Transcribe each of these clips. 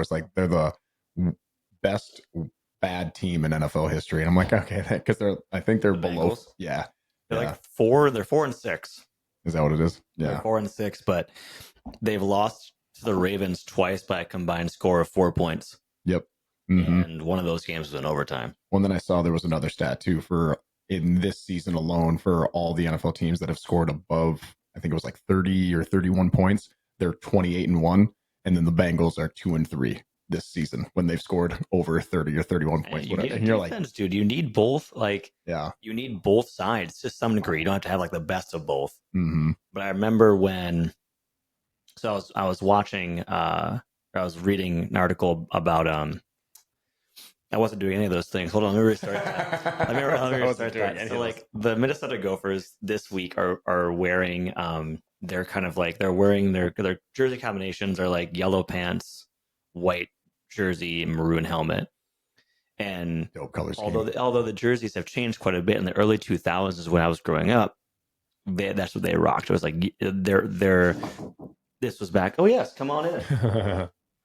was like, they're the best bad team in NFL history. And I'm like, okay, because I think they're below. Bengals? Yeah. They're Yeah. like 4-6. Is that what it is? They're Yeah. 4-6, but they've lost to the Ravens twice by a combined score of 4 points. Yep. Mm-hmm. And one of those games was in overtime. Well, then I saw there was another stat too for in this season alone for all the NFL teams that have scored above, I think it was like 30 or 31 points. They're 28-1, and then the Bengals are 2-3 this season when they've scored over 30 or 31 points. You need a you're defense, like, dude. You need both. Like, yeah, you need both sides to some degree. You don't have to have like the best of both. Mm-hmm. But I remember when, so I was watching, I was reading an article about I wasn't doing any of those things. Hold on, let me restart that. let me restart that. So, like, the Minnesota Gophers this week are wearing they're kind of like they're wearing their jersey combinations are like yellow pants, white jersey, maroon helmet. And although the jerseys have changed quite a bit in the early 2000s when I was growing up, that's what they rocked. It was like they're this was back. Oh yes, come on in.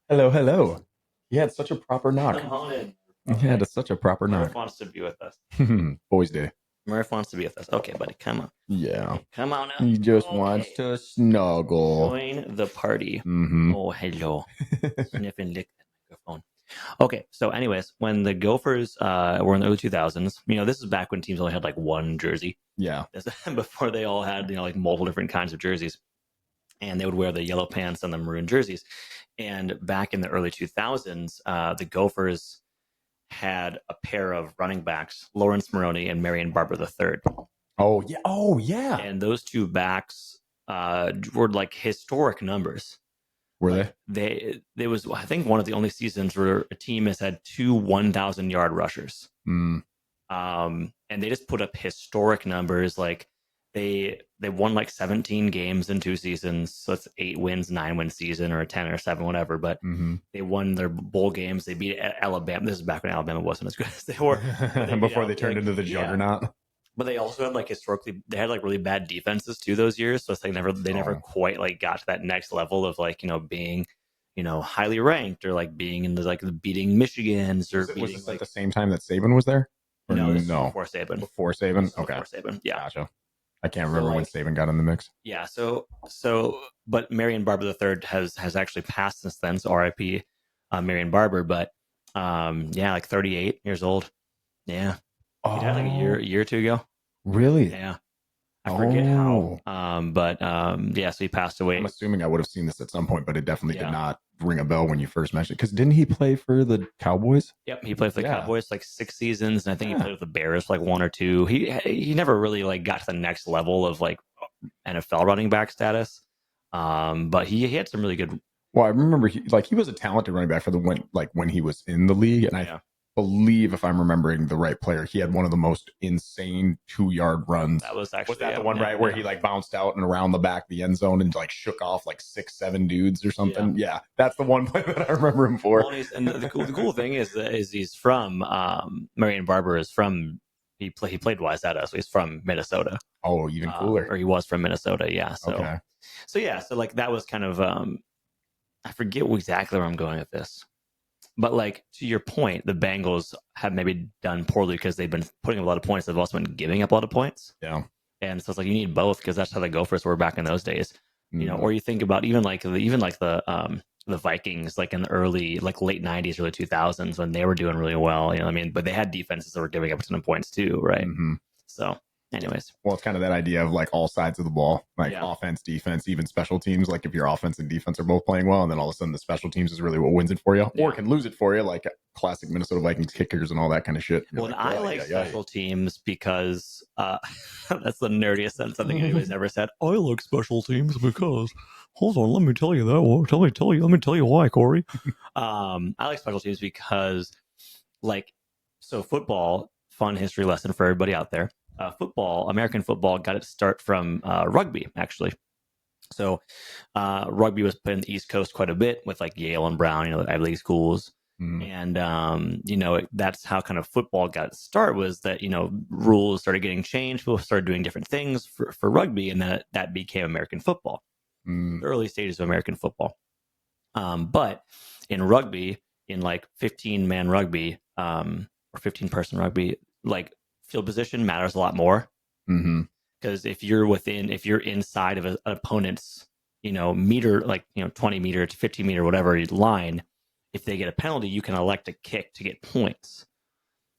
Hello. You had such a proper knock. Come on in. Okay. Yeah, it's such a proper knock. Murph wants to be with us. Boys Day. Murph wants to be with us. Okay, buddy, come on. Yeah. Come on up. He just wants to snuggle. Join the party. Mm-hmm. Oh, hello. Sniff and lick that microphone. Okay, so anyways, when the Gophers were in the early 2000s, this is back when teams only had like one jersey. Yeah. Before they all had, like multiple different kinds of jerseys. And they would wear the yellow pants and the maroon jerseys. And back in the early 2000s, the Gophers had a pair of running backs, Lawrence Maroney and Marion Barber III. Oh, yeah. Oh, yeah. And those two backs were like historic numbers. Were they? It was, I think, one of the only seasons where a team has had two 1,000-yard rushers. Mm. And they just put up historic numbers. Like they won like 17 games in 2 seasons. So it's 8 wins, 9-win season, or a 10 or 7, whatever. But they won their bowl games. They beat Alabama. This is back when Alabama wasn't as good as they were. Before they turned into the juggernaut. Yeah. But they also had like historically, they had like really bad defenses too those years. So it's like they never quite like got to that next level of like, being, highly ranked or like being in the beating Michigans or was this at the same time that Saban was there? Or no, before Saban. Before Saban? Okay. Before Saban, yeah. Gotcha. I can't remember when Saban got in the mix. Yeah. So, but Marion Barber III has actually passed since then. So RIP, Marion Barber. But like 38 years old. Yeah. He died like a year or two ago. Really? Yeah. I forget how. So he passed away. I'm assuming I would have seen this at some point, but it definitely did not ring a bell when you first mentioned it. Because didn't he play for the Cowboys? Yep, he played for the Cowboys like 6 seasons, and I think he played with the Bears for like 1 or 2. He never really like got to the next level of like NFL running back status. But he had some really good. Well, I remember he was a talented running back for when he was in the league, and I believe, if I'm remembering the right player, he had one of the most insane 2-yard runs. That was actually the one where he like bounced out and around the back of the end zone and like shook off like 6-7 dudes or something. Yeah, that's the one play that I remember him for. Well, and the cool thing is he's from Marion Barber is from he played Wayzata, so he's from Minnesota. Oh, even cooler. Or he was from Minnesota. Yeah. So okay. So like that was kind of I forget exactly where I'm going with this. But like to your point, the Bengals have maybe done poorly because they've been putting up a lot of points. They've also been giving up a lot of points. Yeah. And so it's like you need both because that's how the Gophers were back in those days. Or you think about even the Vikings like in the early like late 90s, early 2000s when they were doing really well. But they had defenses that were giving up a ton of points too, right? Mm-hmm. So. Anyways, well, it's kind of that idea of like all sides of the ball, like offense, defense, even special teams. Like if your offense and defense are both playing well, and then all of a sudden the special teams is really what wins it for you, or can lose it for you, like classic Minnesota Vikings kickers and all that kind of shit. Well, I like special teams because that's the nerdiest sentence I think anybody's ever said. I like special teams because hold on, let me tell you that. Well, let me tell you why, Kory. I like special teams because, so football, fun history lesson for everybody out there. American football got its start from rugby, actually. So rugby was put in the East Coast quite a bit with like Yale and Brown, the Ivy League schools. And, that's how kind of football got its start was that, rules started getting changed. People started doing different things for rugby, and that became American football, the early stages of American football. But in rugby, in like 15-man rugby, or 15-person rugby, like field position matters a lot more. Mm-hmm. Because if you're inside of an opponent's, meter, like, 20 meter to 15 meter, whatever line, if they get a penalty, you can elect a kick to get points.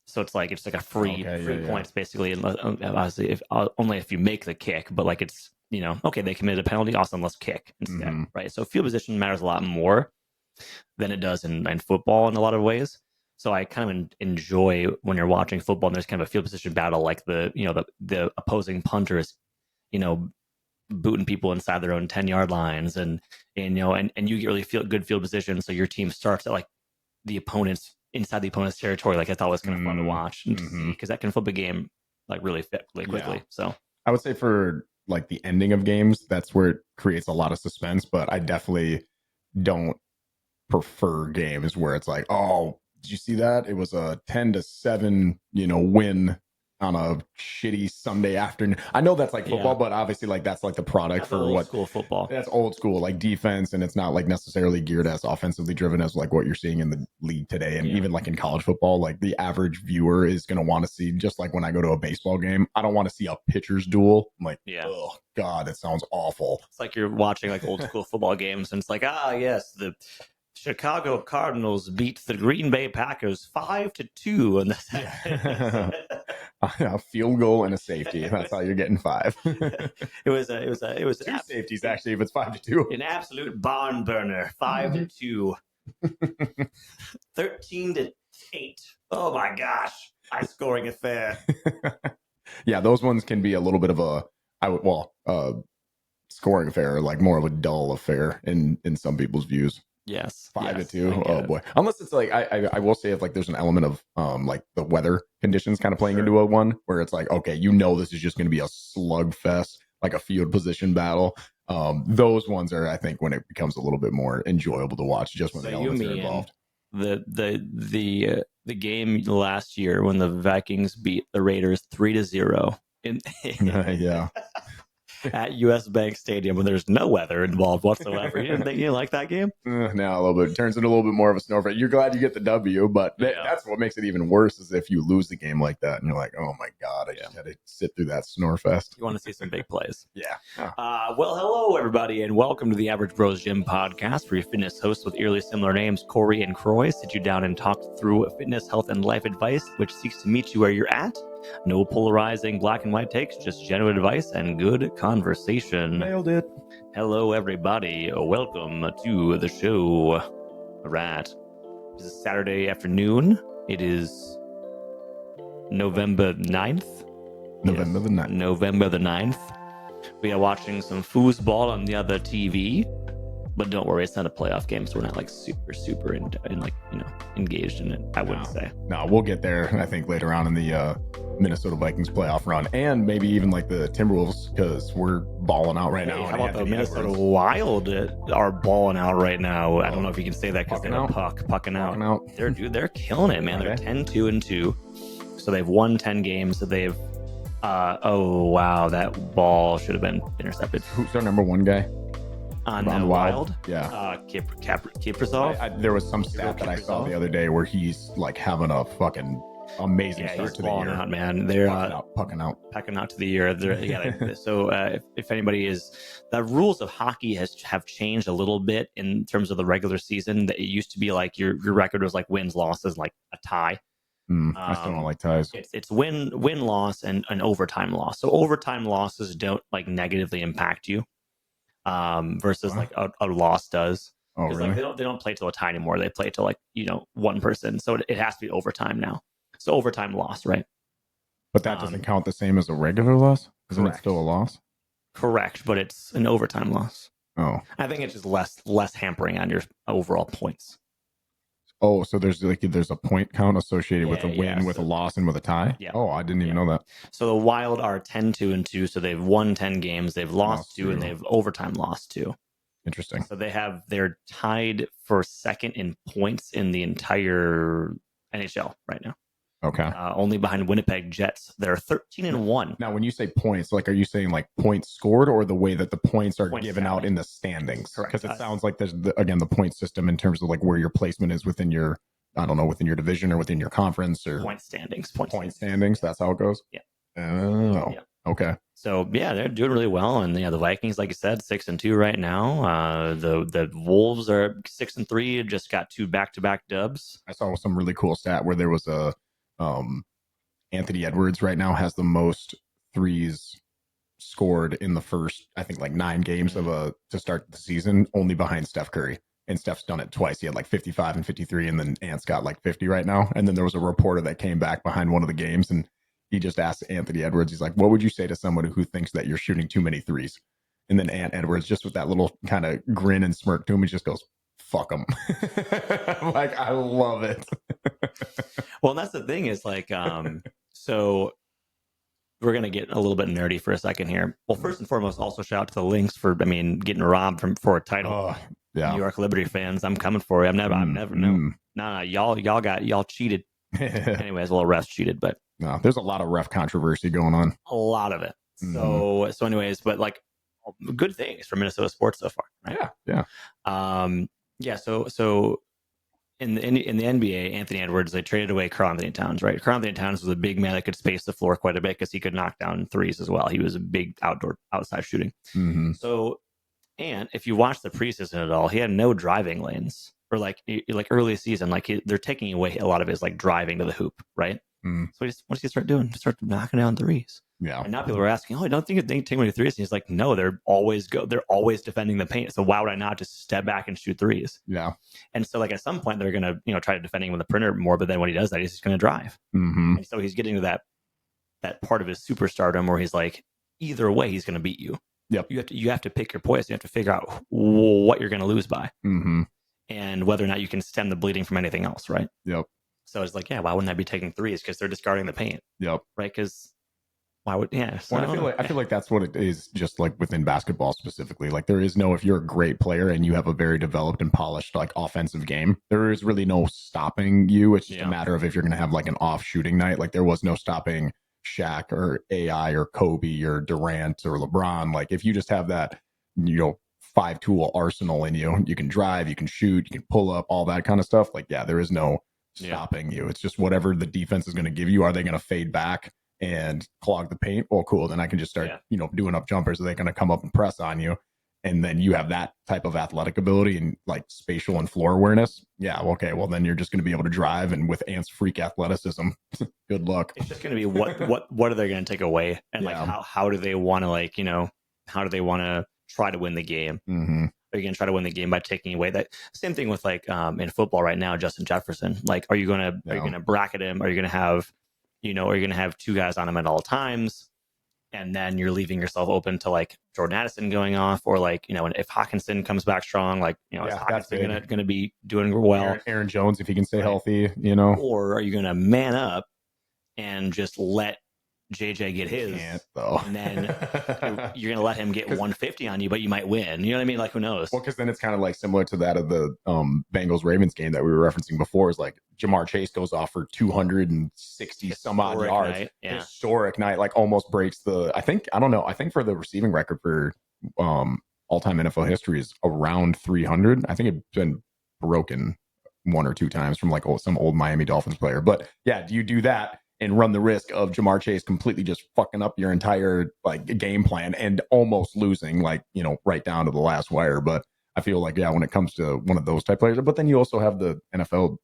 So it's like a free points basically, obviously only if you make the kick. But like it's okay, they committed a penalty, awesome, let's kick instead, right? So field position matters a lot more than it does in football in a lot of ways. So I kind of enjoy when you're watching football and there's kind of a field position battle, like the opposing punter is booting people inside their own 10-yard lines, and you get really good field position, so your team starts at like the opponent's inside the opponent's territory. Like I thought it was kind of fun to watch and to see, because that can flip a game like really quickly. Yeah. So I would say for like the ending of games, that's where it creates a lot of suspense. But I definitely don't prefer games where it's like, oh, did you see that? It was a 10-7, win on a shitty Sunday afternoon. I know that's like football, but obviously like that's like the product for old school football. That's old school, like defense, and it's not like necessarily geared as offensively driven as like what you're seeing in the league today. And even like in college football, like the average viewer is going to want to see, just like when I go to a baseball game, I don't want to see a pitcher's duel. I'm like, oh God, it sounds awful. It's like you're watching like old school football games, and it's like, yes, the Chicago Cardinals beat the Green Bay Packers 5-2, and a field goal and a safety. That's how you're getting 5. It was 2 safeties actually. If it's 5-2, an absolute barn burner. 5-2, 13-8. Oh my gosh, high scoring affair. Yeah, those ones can be a little bit of a scoring affair, like more of a dull affair in some people's views. Yes, 5-2. Oh boy. Unless it's like I will say, if like there's an element of like the weather conditions kind of playing into a one where it's like, okay, this is just going to be a slugfest, like a field position battle. Those ones are, I think, when it becomes a little bit more enjoyable to watch, just when the elements are involved. The game last year when the Vikings beat the Raiders 3-0 yeah. at US Bank Stadium when there's no weather involved whatsoever. You didn't think you liked that game? No, a little bit. It turns into a little bit more of a snowflake. You're glad you get the W, but that's what makes it even worse, is if you lose the game like that and you're like, oh my God, I just had to sit through that snorefest. You want to see some big plays. Yeah. Well, hello, everybody, and welcome to the Average Bros Gym podcast, where your fitness hosts with eerily similar names, Kory and Kory, sit you down and talk through fitness, health, and life advice, which seeks to meet you where you're at. No polarizing black and white takes, just genuine advice and good conversation. Nailed it. Hello, everybody. Welcome to the show. All right. This is Saturday afternoon. It is November 9th. November the 9th. November the 9th. We are watching some foosball on the other TV. But don't worry, it's not a playoff game, so we're not like super engaged in it. I wouldn't say. No, we'll get there. I think later on in the Minnesota Vikings playoff run, and maybe even like the Timberwolves, because we're balling out right now. How about the Minnesota Wild are balling out right now? I don't know if you can say that because they're pucking out. They're killing it, man. They're 10-2-2, so they've won 10 games. So they've oh wow, that ball should have been intercepted. Who's our number one guy? On the Wild? Yeah. Kaprizov. There was some stat that I saw the other day where he's like having a fucking amazing start to the year. Out, man. They're pucking out to the year. So if anybody is, the rules of hockey have changed a little bit in terms of the regular season. That it used to be like your record was like wins, losses, like a tie. I still don't like ties. It's win loss and an overtime loss. So overtime losses don't like negatively impact you. Versus like a loss does. Oh, really? Like they don't play till a tie anymore. They play till like one person. So it has to be overtime now. So overtime loss, right? But that doesn't count the same as a regular loss. Isn't it still a loss? Correct, but it's an overtime loss. Oh, I think it's just less hampering on your overall points. Oh, so there's a point count associated with a win, with a loss, and with a tie? Yeah. Oh, I didn't even know that. So the Wild are 10-2-2, so they've won 10 games, they've lost 2, and they've overtime lost 2. Interesting. So they're tied for second in points in the entire NHL right now. Okay. Only behind Winnipeg Jets. They're 13-1. Now, when you say points, like, are you saying like points scored or the way that the points are Points given out tallied. in the standings? Correct. Because it sounds like there's, again, the point system in terms of like where your placement is within your, I don't know, within your division or within your conference or Point standings. point standings. That's how it goes? Yeah. Oh, Yeah. okay. So yeah, they're doing really well, and the Vikings, like you said, 6-2 right now. The Wolves are 6-3, just got 2 back-to-back dubs. I saw some really cool stat where there was a Anthony Edwards right now has the most threes scored in the first, I think, like 9 games to start the season, only behind Steph Curry. And Steph's done it twice. He had like 55 and 53, and then Ant's got like 50 right now. And then there was a reporter that came back behind one of the games, and he just asked Anthony Edwards, he's like, what would you say to someone who thinks that you're shooting too many threes? And then Ant Edwards, just with that little kind of grin and smirk to him, he just goes, fuck him. Like, I love it. Well, that's the thing is like, so we're going to get a little bit nerdy for a second here. Well, first and foremost, also shout out to the Lynx for, getting robbed for a title. Oh, yeah. New York Liberty fans, I'm coming for you. I'm never, no, y'all cheated. Anyways, well, refs cheated, but no, there's a lot of ref controversy going on. A lot of it. So anyways, but like good things for Minnesota sports so far, right? Yeah. So in the NBA, Anthony Edwards, they traded away Karl-Anthony Towns, right? Karl-Anthony Towns was a big man that could space the floor quite a bit because he could knock down threes as well. He was a big outside shooting. So, and if you watch the preseason at all, he had no driving lanes or like early season, like they're taking away a lot of his like driving to the hoop, right? So what does he start doing? Start knocking down threes. Yeah. And now people are asking, I don't think they take many threes. And he's like, no, they're always defending the paint. So why would I not just step back and shoot threes? Yeah. And so like at some point they're gonna, try to defend him with the perimeter more, but then when he does that, he's just gonna drive. And so he's getting to that part of his superstardom where he's like, either way, he's gonna beat you. Yep. You have to pick your poison. You have to figure out what you're gonna lose by. And whether or not you can stem the bleeding from anything else, right? Yep. So it's like, yeah, why wouldn't I be taking threes? Because they're discarding the paint. Yep. Right? Because why would, yeah. So well, I feel like that's what it is, just like within basketball specifically. Like there is no, if you're a great player and you have a very developed and polished like offensive game, there is really no stopping you. It's just a matter of if you're going to have like an off shooting night. Like there was no stopping Shaq or AI or Kobe or Durant or LeBron. Like if you just have that, 5-tool arsenal in you, you can drive, you can shoot, you can pull up, all that kind of stuff. Like, yeah, there is no stopping you. It's just whatever the defense is going to give you. Are they going to fade back and clog the paint? Well, cool. Then I can just start, doing up jumpers. Are they going to come up and press on you? And then you have that type of athletic ability and like spatial and floor awareness. Yeah. Okay. Well, then you're just going to be able to drive. And with Ant's freak athleticism, good luck. It's just going to be what are they going to take away? And like, how do they want to like, how do they want to try to win the game? Are you going to try to win the game by taking away that? Same thing with like in football right now, Justin Jefferson. Like, are you going to bracket him? Are you going to have, are you going to have 2 guys on him at all times? And then you're leaving yourself open to like Jordan Addison going off, or like, if Hawkinson comes back strong, like, is Hawkinson going to be doing well? Aaron Jones, if he can stay healthy, Or are you going to man up and just let JJ get his, and then you're going to let him get 150 on you, but you might win. You know what I mean? Like, who knows? Well, because then it's kind of like similar to that of the Bengals-Ravens game that we were referencing before. Is like Jamar Chase goes off for 260 some odd yards. Night. Yeah. Historic night, like almost breaks the, I think for the receiving record for all-time NFL history is around 300. I think it's been broken 1 or 2 times from like some old Miami Dolphins player. But yeah, do you do that and run the risk of Jamar Chase completely just fucking up your entire like game plan and almost losing, like, right down to the last wire? But I feel like, when it comes to one of those type players, but then you also have the NFL,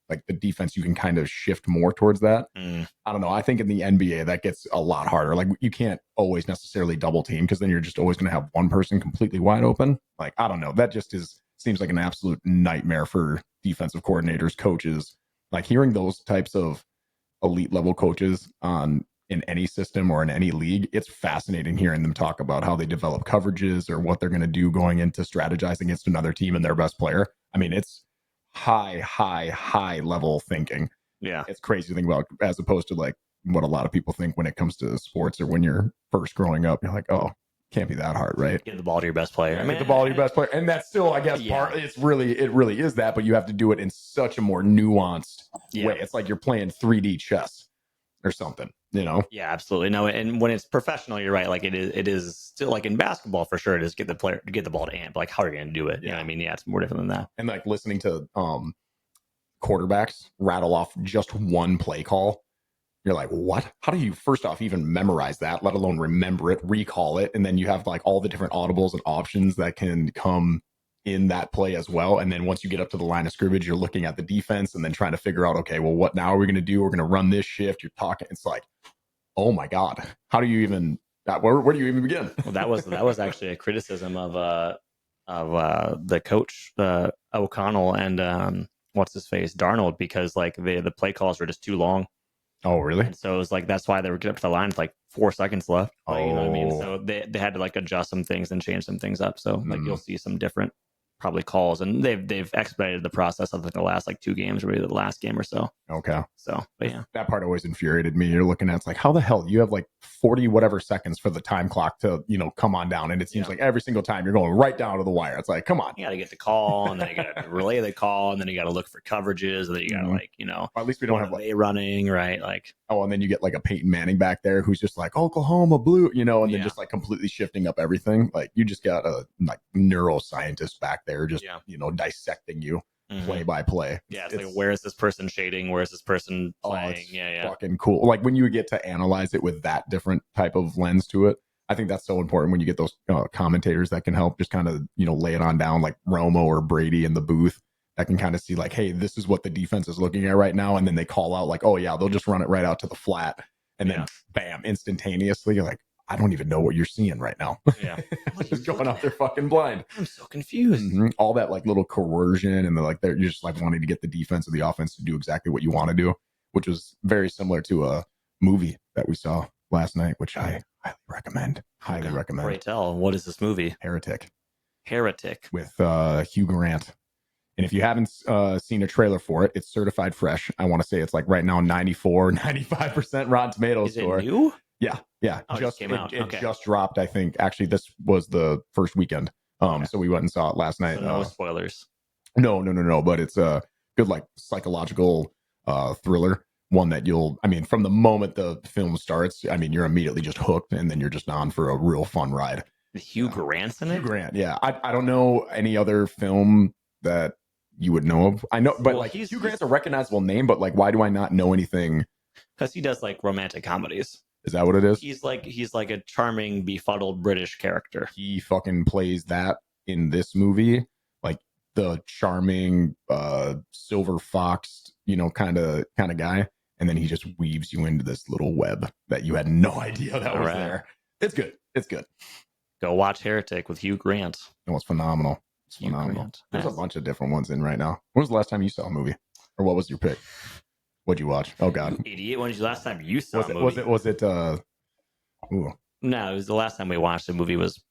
like the defense, you can kind of shift more towards that. I don't know. I think in the NBA that gets a lot harder. Like you can't always necessarily double team because then you're just always going to have one person completely wide open. Like, I don't know. That just seems like an absolute nightmare for defensive coordinators, coaches. Like hearing those types of elite level coaches in any system or in any league, it's fascinating hearing them talk about how they develop coverages or what they're going to do going into strategizing against another team and their best player. I mean, it's high level thinking. Yeah. It's crazy to think about, as opposed to like what a lot of people think when it comes to sports or when you're first growing up. You're like, oh, Can't be that hard, right? Get the ball to your best player. I mean, the ball to your best player, and that's still, I guess, part. It really is that, but you have to do it in such a more nuanced way. It's like you're playing 3D chess or something, you know? Yeah, absolutely. No, and when it's professional, you're right. Like it is still like in basketball for sure. It is get the ball to amp. Like how are you going to do it? You know what I mean? Yeah, it's more different than that. And like listening to quarterbacks rattle off just one play call. You're like, what? How do you first off even memorize that, let alone remember it, recall it? And then you have like all the different audibles and options that can come in that play as well. And then once you get up to the line of scrimmage, you're looking at the defense and then trying to figure out, okay, well, what now are we going to do? We're going to run this shift. You're talking. It's like, oh my God, how do you even, where do you even begin? Well, that was actually a criticism of the coach, O'Connell and what's his face, Darnold, because like the play calls were just too long. Oh, really? And so it was like, that's why they were getting up to the line with like 4 seconds left. Like, you know what I mean? So they had to like adjust some things and change some things up. So like you'll see some different probably calls, and they've expedited the process of like the last like 2 games, or maybe the last game or so. Okay. So, but yeah, that part always infuriated me. You're looking at, it's like, how the hell you have like 40 whatever seconds for the time clock to, you know, come on down, and it seems like every single time you're going right down to the wire. It's like, come on, you got to get the call, and then you got to relay the call, and then you got to look for coverages, and then you got to like, you know, or at least we don't have like running right, like, oh, and then you get like a Peyton Manning back there who's just like Oklahoma blue, you know, and then just like completely shifting up everything. Like you just got a like neuroscientist back there just you know, dissecting you play by play. Yeah, it's like, where is this person shading? Where is this person playing? Fucking cool. Like when you get to analyze it with that different type of lens to it, I think that's so important when you get those commentators that can help just kind of, you know, lay it on down, like Romo or Brady in the booth, that can kind of see like, hey, this is what the defense is looking at right now. And then they call out like, oh yeah, they'll just run it right out to the flat. And then bam, instantaneously, you're like, I don't even know what you're seeing right now. Yeah. Just going out there fucking blind. I'm so confused. Mm-hmm. All that like little coercion, and they're just like wanting to get the defense or the offense to do exactly what you want to do, which was very similar to a movie that we saw last night, which I highly recommend. Highly recommend. Pray tell, what is this movie? Heretic with Hugh Grant. And if you haven't seen a trailer for it, it's certified fresh. I want to say it's like right now 95% Rotten Tomatoes score. Is it new? Yeah. Oh, just came out. It just dropped, I think. Actually, this was the first weekend. So we went and saw it last night. So no spoilers. No. But it's a good like psychological thriller. One that from the moment the film starts, you're immediately just hooked, and then you're just on for a real fun ride. Hugh Grant's in it? Hugh Grant, yeah. I don't know any other film that you would know of. I know, but like Hugh Grant's a recognizable name, but like, why do I not know anything? Because he does like romantic comedies. Is that what it is? He's like a charming, befuddled British character. He fucking plays that in this movie, like the charming, silver fox, you know, kind of guy, and then he just weaves you into this little web that you had no idea that was there. It's good. It's good. Go watch Heretic with Hugh Grant. It was phenomenal. It's phenomenal. There's a bunch of different ones in right now. When was the last time you saw a movie, or what was your pick? What'd you watch? Oh God, 88. When was the last time you saw a movie? Was it? Ooh. No, it was the last time we watched a movie was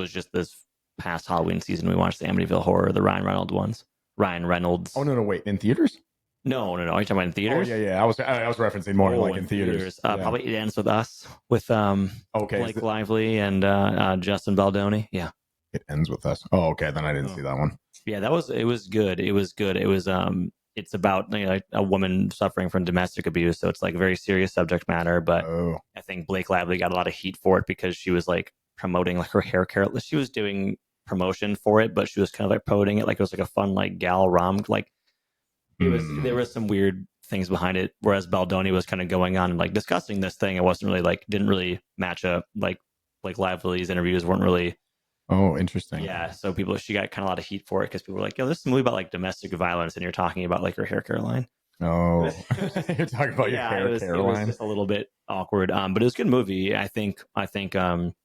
just this past Halloween season. We watched the Amityville Horror, the Ryan Reynolds ones. Ryan Reynolds. Oh no! Wait, in theaters? No. Are you talking about in theaters? Oh yeah. I was referencing more like in theaters. Probably It Ends With Us with Blake Lively and Justin Baldoni. Yeah. It Ends With Us. Oh, okay. Then I didn't see that one. Yeah, it was good. It was it's about, you know, like a woman suffering from domestic abuse, so it's like a very serious subject matter. But I think Blake Lively got a lot of heat for it because she was like promoting like her hair care. She was doing promotion for it, but she was kind of like promoting it like it was like a fun like gal rom. Like there was some weird things behind it. Whereas Baldoni was kind of going on and like discussing this thing. It wasn't really like didn't really match up. Like Blake Lively's interviews weren't really. Oh, interesting. Yeah, so she got kind of a lot of heat for it because people were like, "Yo, this is a movie about like domestic violence, and you're talking about like her hair care line." Oh, you're talking about your hair care line. It was just a little bit awkward, but it was a good movie. I think it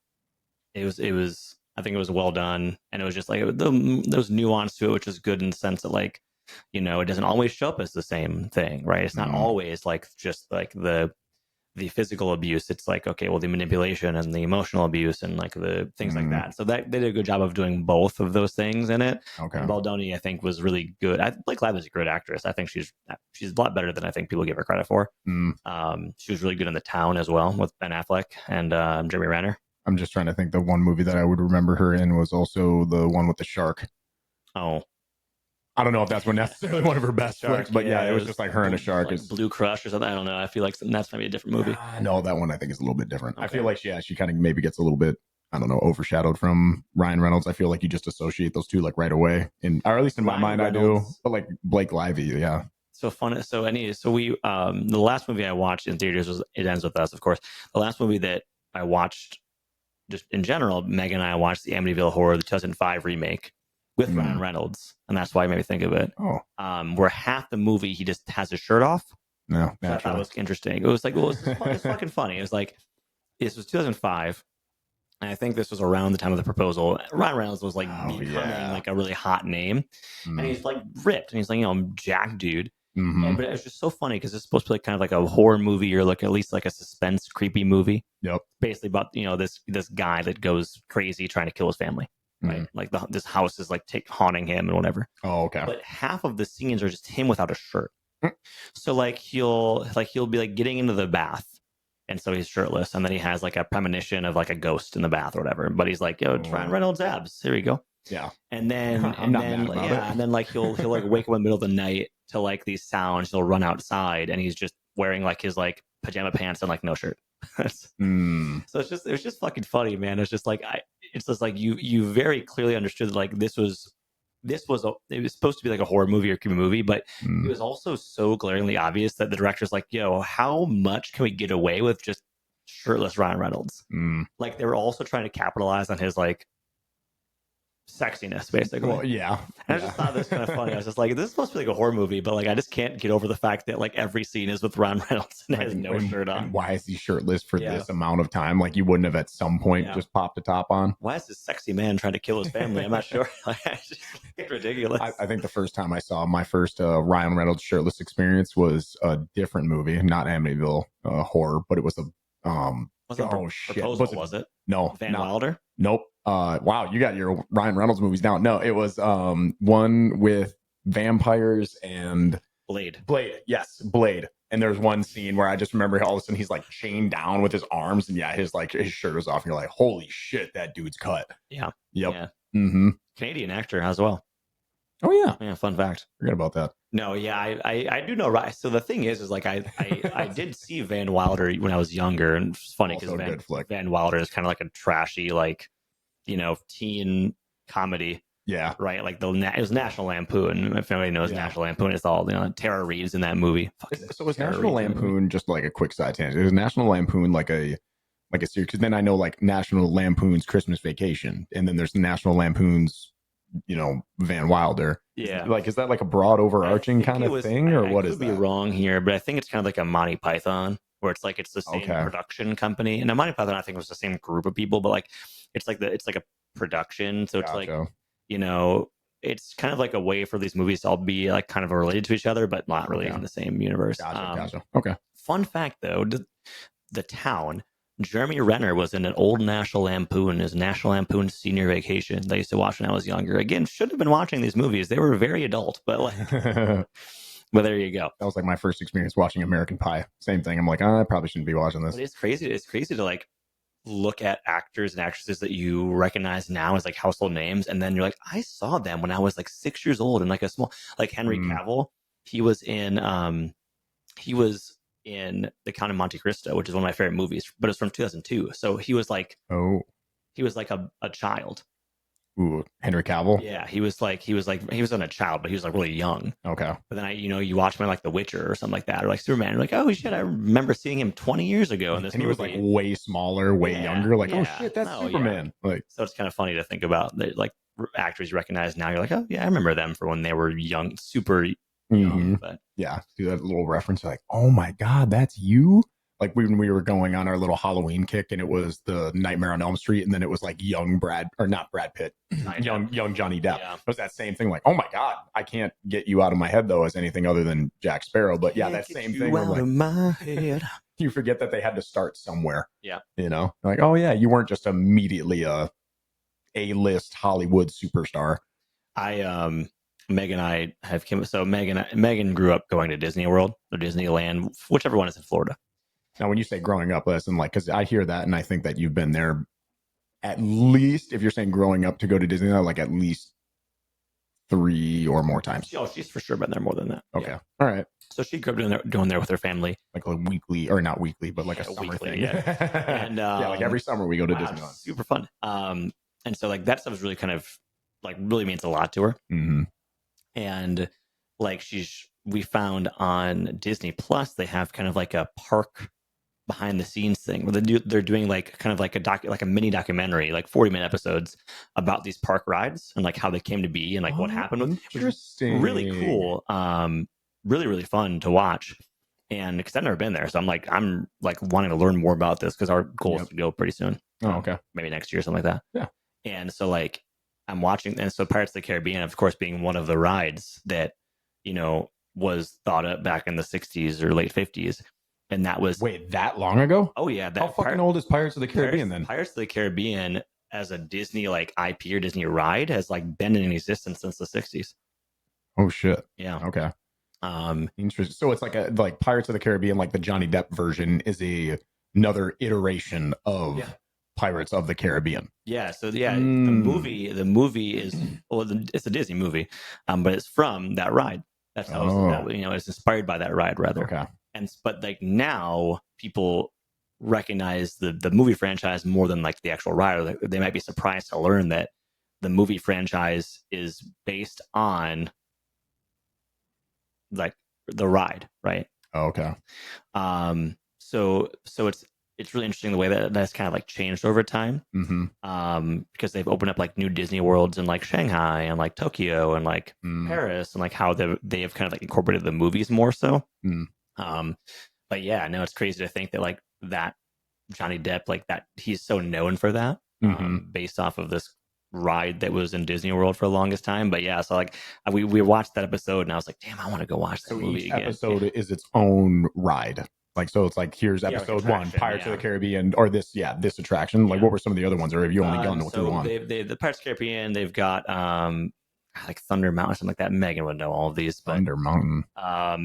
was well done, and it was just like there was nuance to it, which is good in the sense that like, you know, it doesn't always show up as the same thing, right? It's not always like just like the physical abuse. It's like, okay, well, the manipulation and the emotional abuse and like the things like that. So that they did a good job of doing both of those things in it. Okay. And Baldoni, I think, was really good. Blake Lively's a great actress. I think she's a lot better than I think people give her credit for. She was really good in The Town as well with Ben Affleck and Jeremy Renner. I'm just trying to think. The one movie that I would remember her in was also the one with the shark. Oh, I don't know if that's necessarily one of her best Shark, flicks, but yeah, it was just like her and a shark. like Blue Crush or something. I don't know. I feel like that's maybe a different movie. No, that one I think is a little bit different. Okay. I feel like she kind of maybe gets a little bit, I don't know, overshadowed from Ryan Reynolds. I feel like you just associate those two like right away, or at least in my mind Reynolds, I do. But like Blake Lively, yeah. So fun. So we the last movie I watched in theaters was It Ends With Us, of course. The last movie that I watched, just in general, Megan and I watched the Amityville Horror, the 2005 remake with Ryan Reynolds, and that's why it made me think of it. Oh, where half the movie he just has his shirt off. No, so I thought it was interesting. It was like, well, it's fucking funny. It was like, this was 2005, and I think this was around the time of the proposal. Ryan Reynolds was like becoming like a really hot name, and he's like ripped, and he's like, you know, jack dude. Mm-hmm. But it was just so funny because it's supposed to be like kind of like a horror movie or like at least like a suspense, creepy movie. Yep. Basically about, you know, this guy that goes crazy trying to kill his family. Right. Like this house is like haunting him and whatever. Oh, okay. But half of the scenes are just him without a shirt. So like he'll be like getting into the bath, and so he's shirtless, and then he has like a premonition of like a ghost in the bath or whatever. But he's like, yo, Ryan Reynolds abs. Here we go. Yeah. And then and then like he'll like wake up in the middle of the night to like these sounds. He'll run outside, and he's just wearing like his like pajama pants and like no shirt. So it was just fucking funny, man. It's just like it's just like you very clearly understood that like it was supposed to be like a horror movie or creepy movie, but it was also so glaringly obvious that the director's like, yo, how much can we get away with just shirtless Ryan Reynolds? Like they were also trying to capitalize on his like sexiness, basically. Well, yeah. And I just thought this kind of funny. I was just like, this is supposed to be like a horror movie, but like I just can't get over the fact that like every scene is with Ryan Reynolds and has no shirt on. And why is he shirtless for this amount of time? Like you wouldn't have at some point just popped the top on. Why is this sexy man trying to kill his family? I'm not sure. It's just ridiculous. I think the first time I saw my first Ryan Reynolds shirtless experience was a different movie, not Amityville Horror, but it was a Proposal, was it? No. Van Wilder? Nope. Wow, you got your Ryan Reynolds movies down. No, it was one with vampires and Blade. Yes, Blade. And there's one scene where I just remember all of a sudden he's like chained down with his arms, and his shirt was off, and you're like, holy shit, that dude's cut. Yeah. Yep. Yeah. Mm-hmm. Canadian actor as well. Oh yeah. Yeah, fun fact. Forget about that. No, yeah, I do know. Right. So the thing is like I did see Van Wilder when I was younger, and it's funny because Van Wilder is kind of like a trashy, like, you know, teen comedy. Yeah. Right. Like it was National Lampoon. If anybody knows National Lampoon, it's all, you know, Tara Reeves in that movie. So was National Lampoon, just like a quick side tangent, is National Lampoon like a series? Because then I know like National Lampoon's Christmas Vacation, and then there's the National Lampoon's, you know, Van Wilder. Yeah. Is that like a broad overarching kind of thing, or what is that? I could be wrong here, but I think it's kind of like a Monty Python, where it's like it's the same production company. And Monty Python, I think, was the same group of people, but like it's like a production. So it's like, you know, it's kind of like a way for these movies to all be like kind of related to each other, but not really in the same universe. Gotcha. Okay. Fun fact though, the town, Jeremy Renner was in an old National Lampoon, his National Lampoon Senior Vacation that I used to watch when I was younger. Again, should have been watching these movies. They were very adult, but like, but there you go. That was like my first experience watching American Pie. Same thing. I'm like, I probably shouldn't be watching this. But it's crazy. It's crazy to like look at actors and actresses that you recognize now as like household names, and then you're like, I saw them when I was like 6 years old, and like a small, like Henry Cavill. He was in The Count of Monte Cristo, which is one of my favorite movies, but it's from 2002. So he was like, a child. Ooh, Henry Cavill. Yeah, he wasn't a child, but he was like really young. Okay. But then you watch him in like The Witcher or something like that, or like Superman. You're like, oh shit, I remember seeing him 20 years ago in this movie. He was like way smaller, way younger. Like, oh shit, that's Superman. Yeah. Like, so it's kind of funny to think about that, like actors you recognize now. You're like, oh yeah, I remember them for when they were young, super young. But yeah, do that little reference, like, oh my god, that's you. Like when we were going on our little Halloween kick, and it was the Nightmare on Elm Street, and then it was like young Brad Pitt, young Johnny Depp. Yeah. It was that same thing, like, oh my god, I can't get you out of my head though as anything other than Jack Sparrow. But yeah, that same thing. Out of my head. You forget that they had to start somewhere. Yeah, you know, like, oh yeah, you weren't just immediately A-list Hollywood superstar. Meg and I have Kim. So Megan grew up going to Disney World or Disneyland, whichever one is in Florida. Now, when you say growing up, listen, like, because I hear that and I think that you've been there at least, if you're saying growing up to go to Disneyland, like at least 3 or more times. Oh, she's for sure been there more than that. Okay. Yeah. All right. So she grew up doing there with her family. Like a weekly, or not weekly, but like a summer weekly, thing. yeah. And yeah, like every summer we go to Disneyland. Super fun. And so like that stuff is really kind of like really means a lot to her. Mm-hmm. And like we found on Disney Plus, they have kind of like a park behind the scenes thing where they're doing like kind of like a mini documentary, like 40-minute episodes about these park rides and like how they came to be and like what happened with interesting. Really cool. Really, really fun to watch. And because I've never been there, so I'm like wanting to learn more about this because our goal is to go pretty soon. Oh, okay. Maybe next year, something like that. Yeah. And so like I'm watching, and so Pirates of the Caribbean, of course, being one of the rides that, you know, was thought up back in the 60s or late 50s. And that was that long ago? Oh yeah, how fucking old is Pirates of the Caribbean then? Pirates of the Caribbean as a Disney like IP or Disney ride has like been in existence since the 60s. Oh shit. Yeah. Okay. Interesting. So it's like Pirates of the Caribbean, like the Johnny Depp version, is another iteration of Pirates of the Caribbean. Yeah. So the movie is it's a Disney movie, but it's from that ride. That's how it's inspired by that ride rather. Okay. But like now people recognize the movie franchise more than like the actual ride. Or they might be surprised to learn that the movie franchise is based on like the ride, right? Oh, okay. So it's really interesting the way that's kind of like changed over time. Mm-hmm. Because they've opened up like new Disney worlds in like Shanghai and like Tokyo and like Paris, and like how they have kind of like incorporated the movies more so. But yeah, no, it's crazy to think that like that Johnny Depp, like that he's so known for that, based off of this ride that was in Disney World for the longest time. But yeah, so like we watched that episode and I was like, damn, I want to go watch that movie again. Episode is its own ride. Like, so it's like, here's episode 1, Pirates of the Caribbean, or this attraction. Like, what were some of the other ones, or have you only gone through one? The Pirates of the Caribbean, they've got like Thunder Mountain or something like that. Megan would know all of these. But, Thunder Mountain.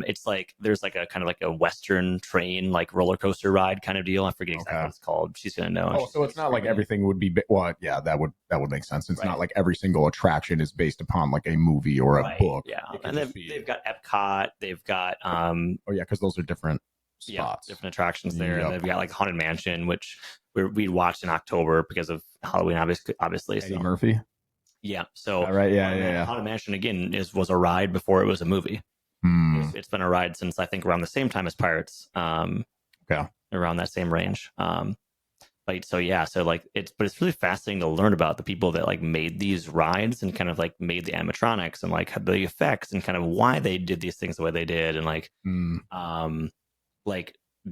It's like there's like a kind of like a Western train, like roller coaster ride kind of deal. I forget exactly what it's called. She's gonna know. Oh, so it's not like everything would be. Well, yeah, that would make sense. It's not like every single attraction is based upon like a movie or a book. Yeah, and they've got Epcot. They've got oh yeah, because those are different spots. Yeah, different attractions there. And they've got like Haunted Mansion, which we watched in October because of Halloween, obviously. Eddie Murphy. Yeah. So Haunted Mansion again was a ride before it was a movie. It's been a ride since I think around the same time as Pirates. Around that same range. So it's really fascinating to learn about the people that like made these rides and kind of like made the animatronics and like the effects and kind of why they did these things the way they did and like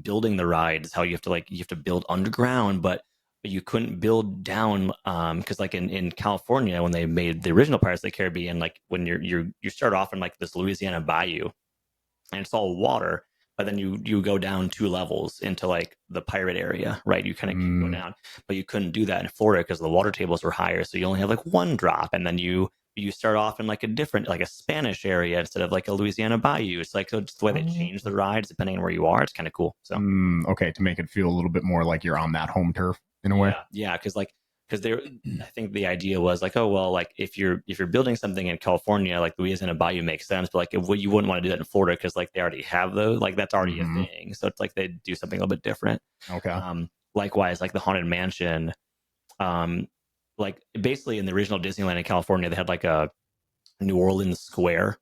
building the rides, how you have to build underground, but you couldn't build down because like in California when they made the original Pirates of the Caribbean, like when you start off in like this Louisiana bayou and it's all water, but then you go down 2 levels into like the pirate area, right? You kind of go down, but you couldn't do that in Florida because the water tables were higher, so you only have like 1 drop, and then you start off in like a different, like a Spanish area instead of like a Louisiana bayou. It's like, so just the way they change the rides depending on where you are, it's kind of cool. So okay, to make it feel a little bit more like you're on that home turf in a way. Yeah, because I think the idea was like, oh well, like if you're building something in California, like Louisiana bayou makes sense, but like you wouldn't want to do that in Florida because like they already have those, like that's already a thing. So it's like they do something a little bit different. Okay. Likewise, like the Haunted Mansion, like basically in the original Disneyland in California, they had like a New Orleans square.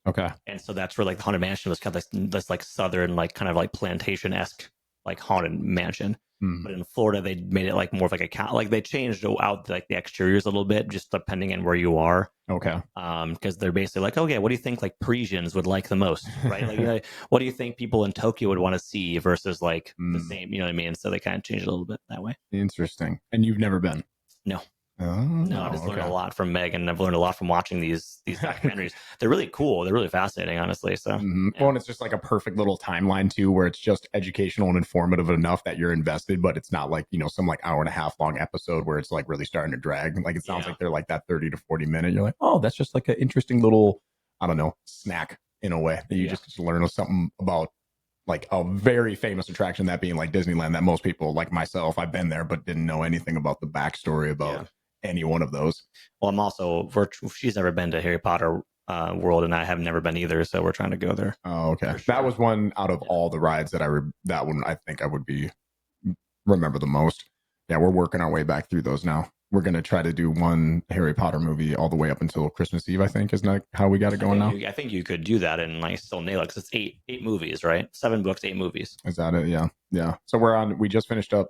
Okay. And so that's where like the Haunted Mansion was kind of like this like southern, like kind of like plantation-esque like haunted mansion. But in Florida, they made it like more of like like they changed out like the exteriors a little bit, just depending on where you are. Okay. Because they're basically like, okay, what do you think like Parisians would like the most, right? Like, what do you think people in Tokyo would want to see versus like the same, you know what I mean? So they kind of changed it a little bit that way. Interesting. And you've never been? No. Oh, no, I've just learned a lot from Meg, and I've learned a lot from watching these documentaries. They're really cool. They're really fascinating, honestly. So, well, and it's just like a perfect little timeline too, where it's just educational and informative enough that you're invested, but it's not like, you know, some like hour and a half long episode where it's like really starting to drag. Like it sounds like they're like that 30 to 40 minute. You're like, oh, that's just like an interesting little, I don't know, snack in a way that you just learn something about like a very famous attraction, that being like Disneyland, that most people like myself, I've been there but didn't know anything about the backstory about any one of those. Well, I'm also she's never been to Harry Potter world, and I have never been either, so we're trying to go there. Oh, okay. Sure. That was one out of all the rides that that one I think I would be remember the most. Yeah, we're working our way back through those now. We're gonna try to do one Harry Potter movie all the way up until Christmas Eve, I think, isn't that how we got it going now? I think you could do that and like still nail it, because it's eight movies, right? 7 books, 8 movies. Is that it? Yeah. So we just finished up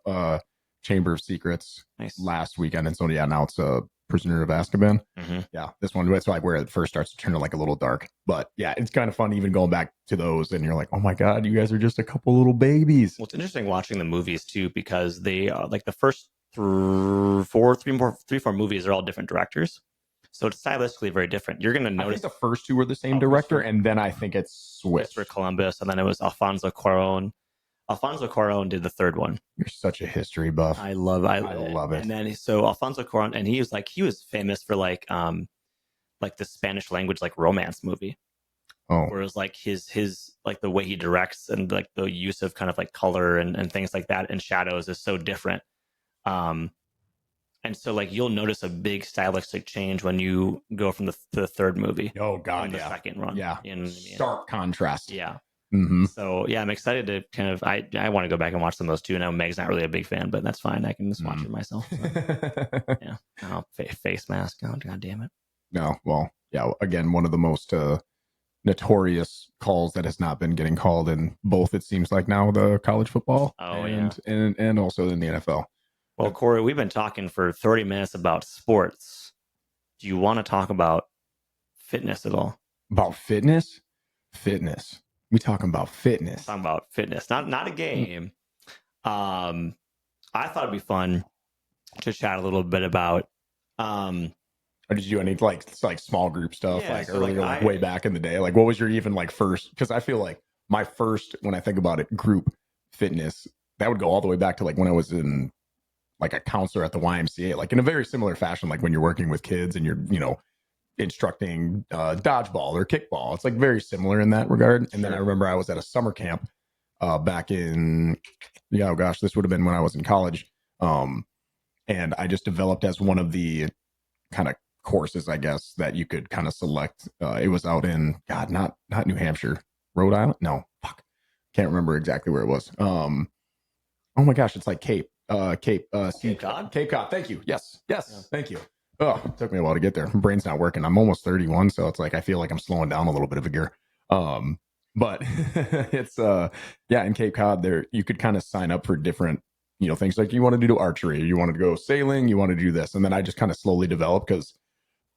Chamber of Secrets last weekend, and so now it's Prisoner of Azkaban. Mm-hmm. Yeah, this one, that's like where it first starts to turn like a little dark. But yeah, it's kind of fun even going back to those, and you're like, oh my god, you guys are just a couple little babies. Well, it's interesting watching the movies too, because they like the first 3-4 movies are all different directors, so it's stylistically very different. You're going to notice the first 2 were the same director, and then I think it's switched for Columbus, and then it was Alfonso Cuarón. Alfonso Cuarón did the third one. You're such a history buff. I love it. And then Alfonso Cuarón, and he was famous for like the Spanish language like romance movie. Oh, whereas like his like the way he directs and like the use of kind of like color and things like that and shadows is so different. And so like you'll notice a big stylistic change when you go from the third movie. Oh god, the second run. Yeah, stark contrast. Yeah. Mm-hmm. So yeah, I'm excited to kind of I want to go back and watch some of those too. Now Meg's not really a big fan, but that's fine. I can just watch it myself. So. Yeah. Oh, face mask. Oh, god damn it. No, well, yeah. Again, one of the most notorious calls that has not been getting called in both. It seems like now the college football and also in the NFL. Well, Kory, we've been talking for 30 minutes about sports. Do you want to talk about fitness at all? About fitness? Fitness. We talking about fitness. Talking about fitness, not a game. I thought it'd be fun to chat a little bit about. Or did you do any like small group stuff earlier, way back in the day? Like, what was your even like first? Because I feel like my first, when I think about it, group fitness, that would go all the way back to like when I was in like a counselor at the YMCA, like in a very similar fashion, like when you're working with kids and you're, instructing dodgeball or kickball. It's like very similar in that regard. And then I remember I was at a summer camp back in, this would have been when I was in college. And I just developed as one of the kind of courses, I guess, that you could kind of select. It was out in, not New Hampshire, Rhode Island. No, can't remember exactly where it was. Oh my gosh, it's like Cape Cod. Cape Cod. Thank you. Yes. Yeah. Thank you. Oh, it took me a while to get there. My brain's not working. I'm almost 31, so it's like I feel like I'm slowing down a little bit of a gear. But it's in Cape Cod there you could kind of sign up for different, things like you want to do archery, you want to go sailing, you want to do this. And then I just kind of slowly developed because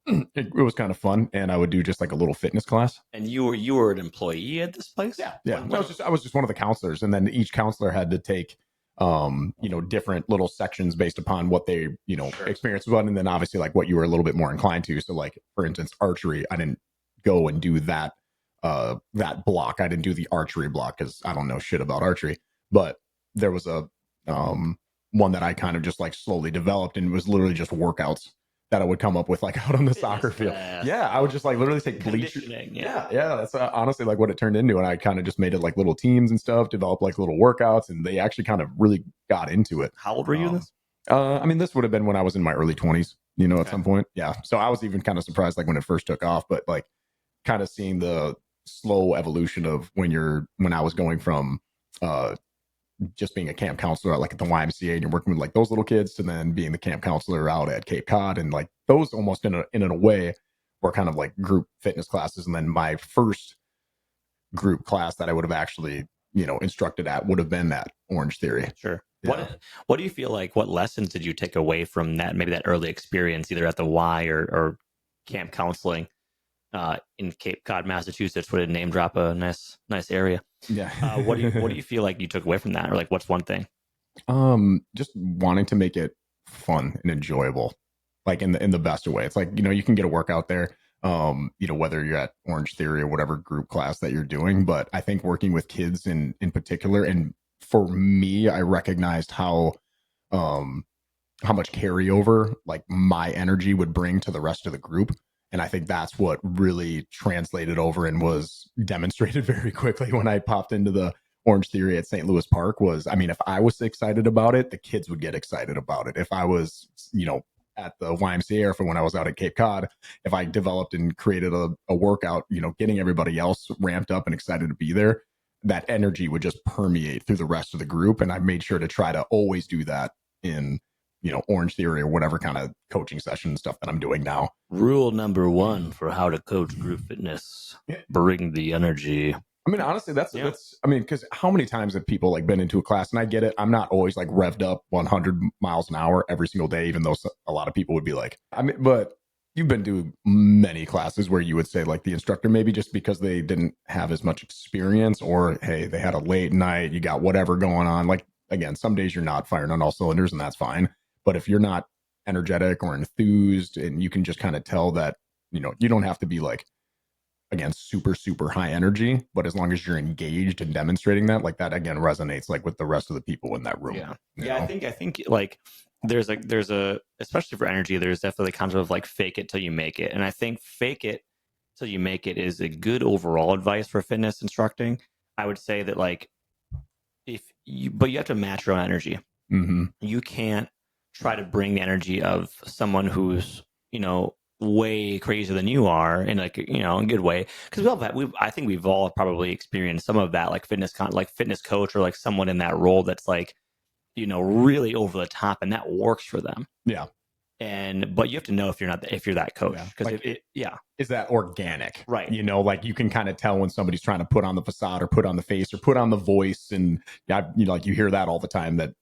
it was kind of fun, and I would do just like a little fitness class. And you were an employee at this place? Yeah. I was just one of the counselors, and then each counselor had to take different little sections based upon what they, experience was, and then obviously like what you were a little bit more inclined to. So like, for instance, archery, I didn't go and do that block. I didn't do the archery block because I don't know shit about archery, but there was a one that I kind of just like slowly developed, and it was literally just workouts that I would come up with like out on the soccer field. Yeah, I would just like literally take bleachers. Yeah, that's honestly like what it turned into. And I kind of just made it like little teams and stuff, developed like little workouts, and they actually kind of really got into it. How old were you this? This would have been when I was in my early 20s, at some point. Yeah. So I was even kind of surprised like when it first took off, but like kind of seeing the slow evolution of when I was going from just being a camp counselor like at the YMCA, and you're working with like those little kids, to then being the camp counselor out at Cape Cod, and like those almost in a way were kind of like group fitness classes. And then my first group class that I would have actually, instructed at would have been that Orange Theory. Sure. Yeah. What do you feel like, what lessons did you take away from that, maybe that early experience, either at the Y or camp counseling in Cape Cod, Massachusetts? Would it name drop a nice area? Yeah. What do you feel like you took away from that, or like what's one thing? Just wanting to make it fun and enjoyable, like in the best way. It's like, you can get a workout there, whether you're at Orange Theory or whatever group class that you're doing. But I think working with kids in particular, and for me, I recognized how much carryover like my energy would bring to the rest of the group. And I think that's what really translated over and was demonstrated very quickly when I popped into the Orange Theory at St. Louis Park was, I mean, if I was excited about it, the kids would get excited about it. If I was, at the YMCA or for when I was out at Cape Cod, if I developed and created a workout, getting everybody else ramped up and excited to be there, that energy would just permeate through the rest of the group. And I made sure to try to always do that in, Orange Theory or whatever kind of coaching session stuff that I'm doing now. Rule number 1 for how to coach group fitness: bring the energy. I mean, honestly, that's because how many times have people like been into a class, and I get it, I'm not always like revved up 100 miles an hour every single day, even though a lot of people would be like, but you've been to many classes where you would say like the instructor, maybe just because they didn't have as much experience, or hey, they had a late night, you got whatever going on. Like, again, some days you're not firing on all cylinders, and that's fine. But if you're not energetic or enthused, and you can just kind of tell that, you don't have to be like, again, super, super high energy, but as long as you're engaged and demonstrating that, like that, again, resonates like with the rest of the people in that room. Yeah. I think like there's a, especially for energy, there's definitely kind of like fake it till you make it. And I think fake it till you make it is a good overall advice for fitness instructing. I would say that like, but you have to match your own energy. Mm-hmm. You can't try to bring the energy of someone who's, way crazier than you are in like, a good way. Because I think we've all probably experienced some of that, like fitness coach or like someone in that role that's like, really over the top, and that works for them. Yeah. But you have to know if you're that coach, because is that organic, right? Like you can kind of tell when somebody's trying to put on the facade or put on the face or put on the voice, and like you hear that all the time. That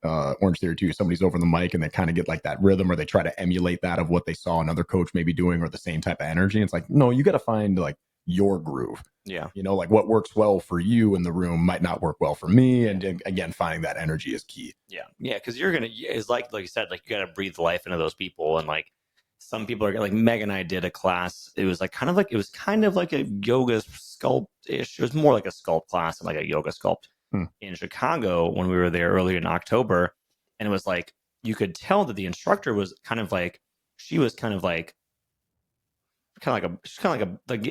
Orange Theory too, somebody's over the mic and they kind of get like that rhythm, or they try to emulate that of what they saw another coach maybe doing, or the same type of energy. It's like, no, you got to find like your groove. Yeah. Like what works well for you in the room might not work well for me. And again, finding that energy is key. Yeah. Yeah. Because it's like you said, like you got to breathe life into those people. And like some people are like, Meg and I did a class. It was kind of like a yoga sculpt-ish. It was more like a sculpt class than like a yoga sculpt in Chicago when we were there earlier in October. And it was like, you could tell that the instructor was kind of like, she was kind of like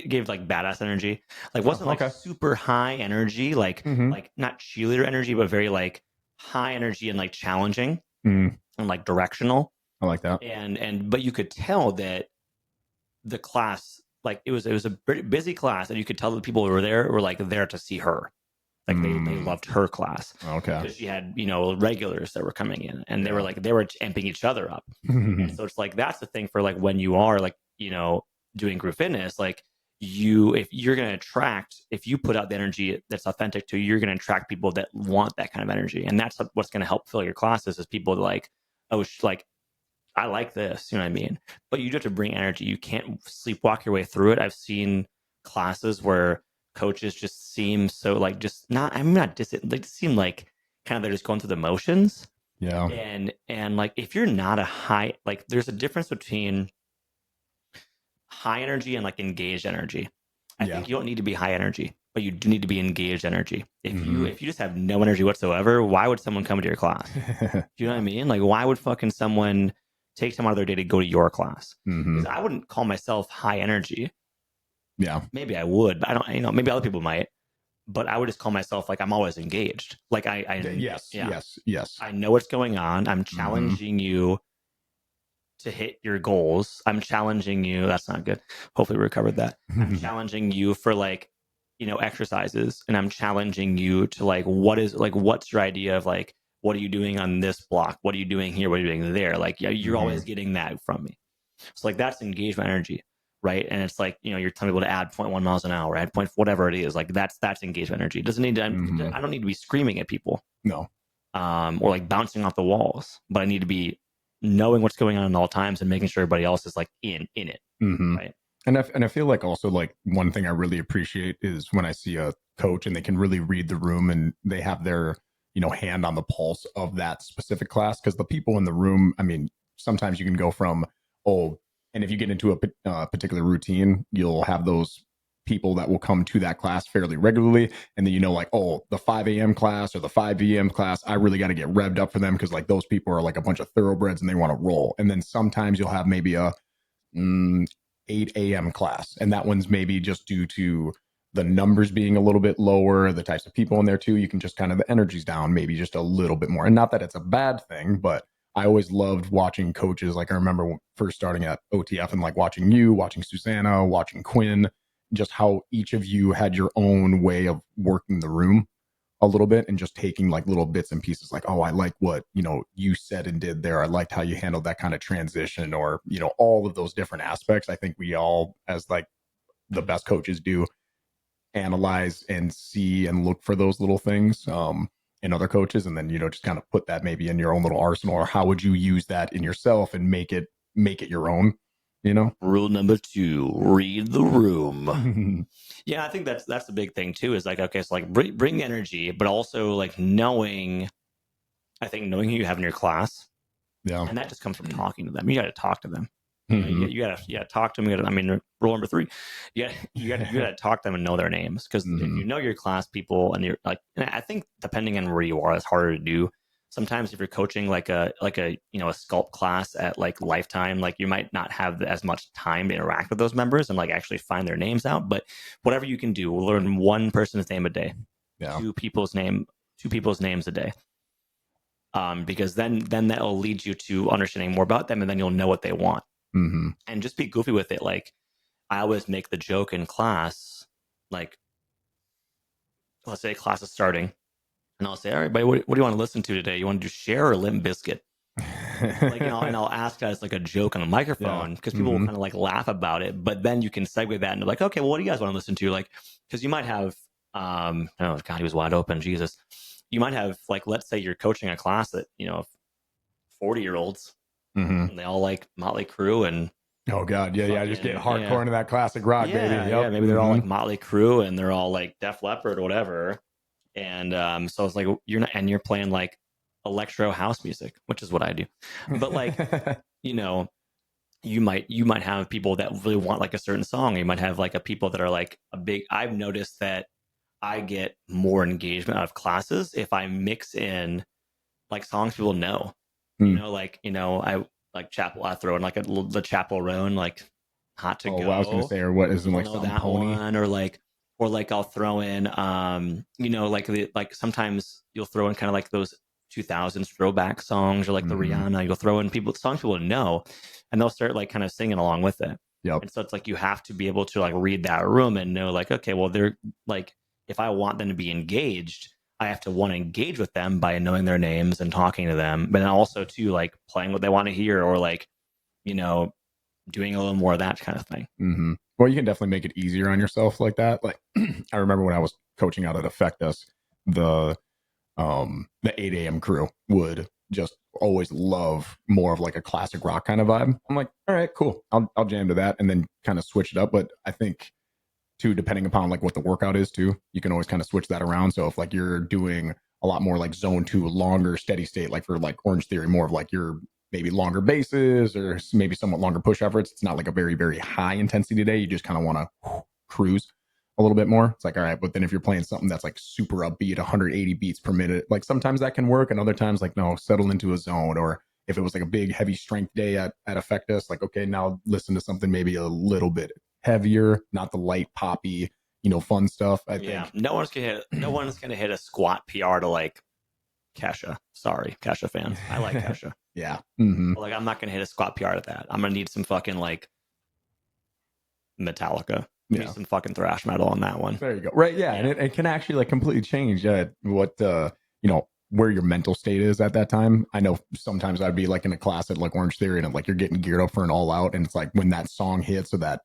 gave like badass energy, like wasn't like super high energy, like like not cheerleader energy, but very like high energy and like challenging and like directional. I like that. But you could tell that the class, like it was a pretty busy class, and you could tell the people who were there were like there to see her. Like they loved her class. Okay. Because she had, regulars that were coming in, and they were amping each other up. And so it's like, that's the thing for like when you are like, doing group fitness, like if you put out the energy that's authentic to you, you're going to attract people that want that kind of energy. And that's what's going to help fill your classes, is people like, oh, like, I like this, you know what I mean? But you do have to bring energy. You can't sleepwalk your way through it. I've seen classes where coaches just seem so like, they seem like kind of, they're just going through the motions. Yeah. And like, if you're not a high, like there's a difference between high energy and like engaged energy. I think you don't need to be high energy, but you do need to be engaged energy. If you just have no energy whatsoever, why would someone come to your class? Do you know what I mean? Like, why would fucking someone take time out of their day to go to your class? Because I wouldn't call myself high energy. Yeah. Maybe I would, but I don't, maybe other people might, but I would just call myself like, I'm always engaged. Like yes. I know what's going on. I'm challenging you to hit your goals. I'm challenging you. That's not good. Hopefully we recovered that. I'm challenging you for like, exercises, and I'm challenging you to like, what's your idea of like, what are you doing on this block? What are you doing here? What are you doing there? Like, you're always getting that from me. So like, that's engagement energy, right? And it's like, you're telling people to add 0.1 miles an hour, add point, whatever it is. Like that's engagement energy. It doesn't need to, I don't need to be screaming at people. No. Or like bouncing off the walls, but I need to be knowing what's going on at all times and making sure everybody else is like in it. Right. And I feel like also like one thing I really appreciate is when I see a coach and they can really read the room and they have their, hand on the pulse of that specific class. Because the people in the room, I mean, sometimes you can go from, and if you get into a particular routine, you'll have those people that will come to that class fairly regularly. And then, like, the 5 a.m. class or the 5 p.m. class, I really got to get revved up for them because like those people are like a bunch of thoroughbreds and they want to roll. And then sometimes you'll have maybe a 8 a.m. class. And that one's maybe just due to the numbers being a little bit lower, the types of people in there too, you can just kind of, the energy's down maybe just a little bit more. And not that it's a bad thing, but I always loved watching coaches. Like I remember first starting at OTF and like watching you, watching Susanna, watching Quinn, just how each of you had your own way of working the room a little bit and just taking like little bits and pieces like, oh, I like what, you said and did there. I liked how you handled that kind of transition, or, all of those different aspects. I think we all, as like the best coaches do, analyze and see and look for those little things in other coaches, and then just kind of put that maybe in your own little arsenal, or how would you use that in yourself and make it your own. Rule number 2: read the room. Yeah, I think that's the big thing too. Is like, okay, so like bring energy, but also like knowing who you have in your class. Yeah, and that just comes from talking to them. You got to talk to them. Mm-hmm. You got to talk to them. Rule number 3, you got to talk to them and know their names, because if you know your class people and you're like, and I think depending on where you are, it's harder to do. Sometimes if you're coaching like a a sculpt class at like Lifetime, like you might not have as much time to interact with those members and like actually find their names out. But whatever you can do, learn one person's name a day, Yeah. two people's names a day. Because then that'll lead you to understanding more about them, and then you'll know what they want. Mm-hmm. And just be goofy with it. Like I always make the joke in class, like let's say class is starting, and I'll say, all right, buddy, what do you want to listen to today? You want to do Cher or Limp Bizkit? Like, and I'll ask that as like a joke on a microphone, because people will kind of like laugh about it. But then you can segue that into like, okay, well, what do you guys want to listen to? Like, because you might have, oh God, he was wide open, Jesus. You might have like, let's say you're coaching a class that 40-year-olds, and they all like Motley Crue and oh God, yeah, just get hardcore into that classic rock, baby. Yep. Yeah, maybe they're all like Motley Crue and they're all like Def Leppard or whatever. And so it's like you're playing like electro house music, which is what I do. But like, you might have people that really want like a certain song. You might have like people that are like a big. I've noticed that I get more engagement out of classes if I mix in like songs people know. I like Chapel. I throw in like the Chapel Roan, like Hot to Go. Well, I was gonna say, or what is it, like know some that pony one, or like I'll throw in like sometimes you'll throw in kind of like those 2000s throwback songs, or like the Rihanna. You'll throw in songs people know, and they'll start like kind of singing along with it. Yep. And so it's like you have to be able to like read that room and know like, okay, well, they're like, if I want them to be engaged, I have to want to engage with them by knowing their names and talking to them, but then also too like playing what they want to hear, or like doing a little more of that kind of thing. Mm-hmm. Well, you can definitely make it easier on yourself like that. Like I remember when I was coaching out at Affect Us, the 8 a.m. crew would just always love more of like a classic rock kind of vibe. I'm like, all right, cool. I'll jam to that, and then kind of switch it up. But I think too, depending upon like what the workout is too, you can always kind of switch that around. So if like you're doing a lot more like zone 2, longer steady state, like for like Orange Theory, more of like your maybe longer bases or maybe somewhat longer push efforts. It's not like a very, very high intensity day. You just kind of want to cruise a little bit more. It's like, all right, but then if you're playing something that's like super upbeat, 180 beats per minute, like sometimes that can work, and other times like, no, settle into a zone. Or if it was like a big heavy strength day at Affect Us, like, okay, now listen to something maybe a little bit heavier, not the light poppy, fun stuff. I think no one's gonna hit a squat PR to like Kesha. Sorry, Kesha fans. I like Kesha. Yeah. But like, I'm not gonna hit a squat PR at that. I'm gonna need some fucking like Metallica. Need some fucking thrash metal on that one. There you go. Right. Yeah. And it can actually like completely change what where your mental state is at that time. I know sometimes I'd be like in a class at like Orange Theory, and like you're getting geared up for an all out, and it's like when that song hits or that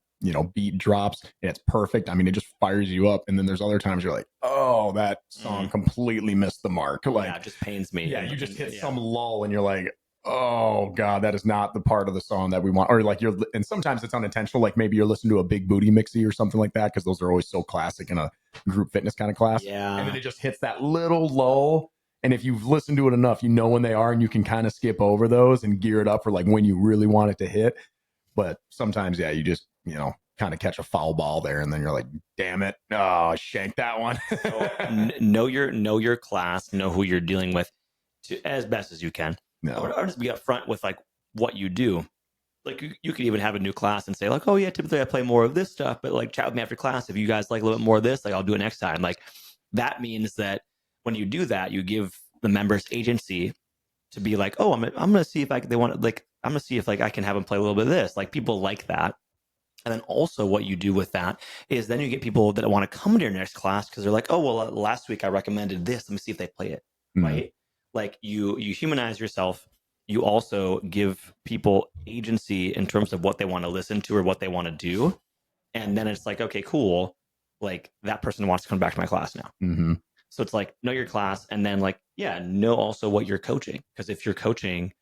beat drops, and it's perfect. I mean, it just fires you up. And then there's other times you're like, oh, that song completely missed the mark. Like, it just pains me. Yeah, you just hit some lull, and you're like, oh God, that is not the part of the song that we want. Or like and sometimes it's unintentional. Like maybe you're listening to a Big Booty Mixie or something like that, because those are always so classic in a group fitness kind of class. Yeah. And then it just hits that little lull. And if you've listened to it enough, you know when they are, and you can kind of skip over those and gear it up for like when you really want it to hit. But sometimes, yeah, you just, kind of catch a foul ball there, and then you're like, damn it. Oh, shank that one. So, know your class, know who you're dealing with as best as you can. No. Or just be upfront with like what you do. like you could even have a new class and say like, oh yeah, typically I play more of this stuff, but like chat with me after class if you guys like a little bit more of this, like I'll do it next time. Like that means that when you do that, you give the members agency to be like, oh, I'm gonna see if they want to, like, I'm gonna see if like I can have them play a little bit of this. Like people like that. And then also what you do with that is then you get people that want to come to your next class because they're like, oh well, last week I recommended this. Let me see if they play it. Right? Like you humanize yourself. You also give people agency in terms of what they want to listen to or what they want to do. And then it's like, okay, cool. Like that person wants to come back to my class now. So it's like, know your class. And then like, yeah, know also what you're coaching. Because if you're coaching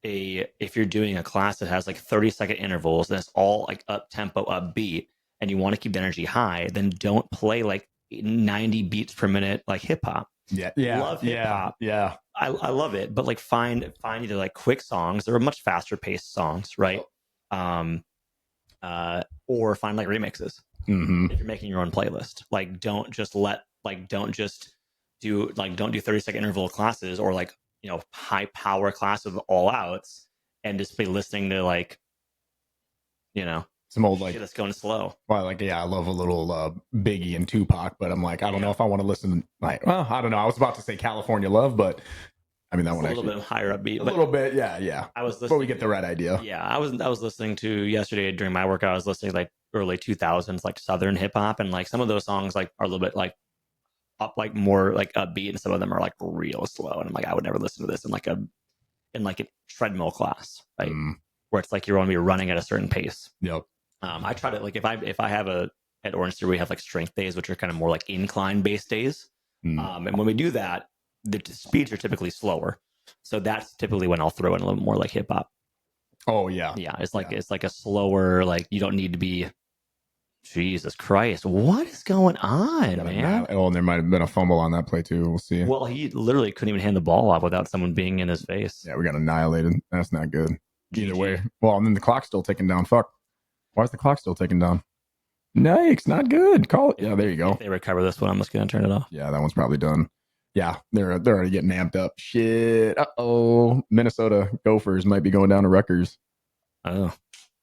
if you're doing a class that has like 30-second intervals and it's all like up tempo, upbeat, and you want to keep the energy high, then don't play like 90 beats per minute like hip hop. Love hip hop. I love it, but like find either like quick songs or much faster paced songs, right? Or find like remixes. If you're making your own playlist, like don't just do 30-second interval classes or like, you know, high power class of all outs and just be listening to like, you know, some old like that's going slow. Well, like I love a little Biggie and Tupac, but I'm like I don't know if I want to listen. Like, well, I don't know. I was about to say California Love, but I mean that one a little bit higher upbeat. A little bit, yeah. I was listening, but we get the right idea. Yeah, I was listening to yesterday during my workout. I was listening to like early 2000s like Southern hip hop, and like some of those songs like are a little bit like up, like more like upbeat, and some of them are like real slow. And I'm like, I would never listen to this in like a treadmill class, right? Where it's like you're going to be running at a certain pace. Yep. I try to like if I have at Orange Theory we have like strength days, which are kind of more like incline based days. And when we do that, the speeds are typically slower. So that's typically when I'll throw in a little more like hip hop. Oh yeah. Yeah. It's like a slower, like you don't need to be. Jesus Christ, what is going on, man? Oh, and there might have been a fumble on that play too. We'll see. Well, he literally couldn't even hand the ball off without someone being in his face. Yeah, we got annihilated. That's not good. Either GG. way. Well, and then the clock's still ticking down. Fuck. Why is the clock still ticking down? Yikes, not good. Call it. Yeah, there you go. If they recover this one, I'm just gonna turn it off. Yeah, that one's probably done. Yeah, they're already getting amped up. Shit. Uh-oh. Minnesota Gophers might be going down to Rutgers. Oh.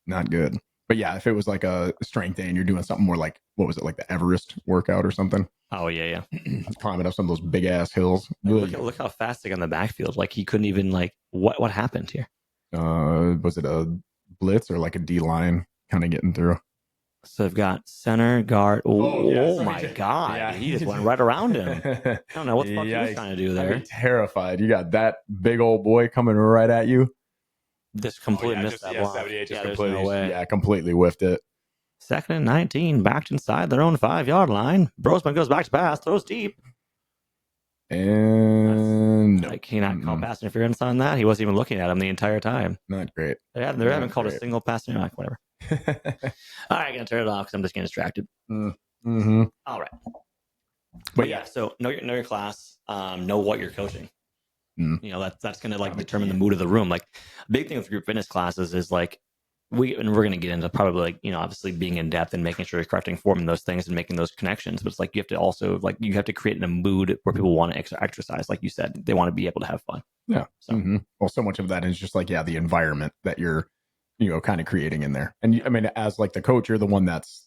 Not good. But yeah, if it was like a strength day and you're doing something more like, what was it, like the Everest workout or something? Oh, yeah. Climbing up some of those big ass hills. Look how fast they got in the backfield. Like he couldn't even like, what happened here? Was it a blitz or like a D line kind of getting through? So they've got center, guard. Oh my God. Yeah. He just went right around him. I don't know what the fuck he was trying to do there. I'd be terrified. You got that big old boy coming right at you. Just completely missed that block. There's no way. Yeah, completely whiffed it. 2nd and 19, backed inside their own 5-yard line. Brosman goes back to pass, throws deep. And like he not called pass interference on that. He wasn't even looking at him the entire time. Not great. They haven't called a single pass interference. Whatever. All right, gonna turn it off because I'm just getting distracted. All right. But yeah, so know your class. Know what you're coaching. You know, that's going to like determine the mood of the room. Like big thing with group fitness classes is like we're going to get into probably like, you know, obviously being in depth and making sure you're correcting form and those things and making those connections. But it's like you have to also like you have to create a mood where people want to exercise. Like you said, they want to be able to have fun. Yeah. So. Well, so much of that is just like, yeah, the environment that you're, you know, kind of creating in there. And I mean, as like the coach, you're the one that's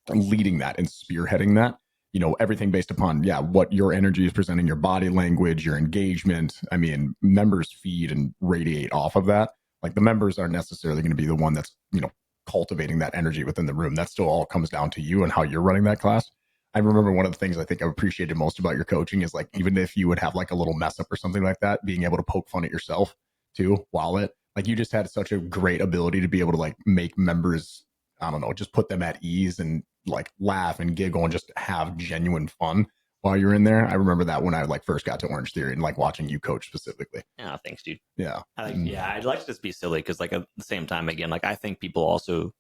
leading that and spearheading that. You know, everything based upon, what your energy is presenting, your body language, your engagement. I mean, members feed and radiate off of that. Like the members aren't necessarily going to be the one that's, you know, cultivating that energy within the room. That still all comes down to you and how you're running that class. I remember one of the things I think I appreciated most about your coaching is like, even if you would have like a little mess up or something like that, being able to poke fun at yourself too, while like you just had such a great ability to be able to like make members, I don't know, just put them at ease and like laugh and giggle and just have genuine fun while you're in there. I remember that when I like first got to Orange Theory and like watching you coach specifically. Yeah, thanks, dude. Yeah. I'd like to just be silly because like at the same time, again, like I think people also,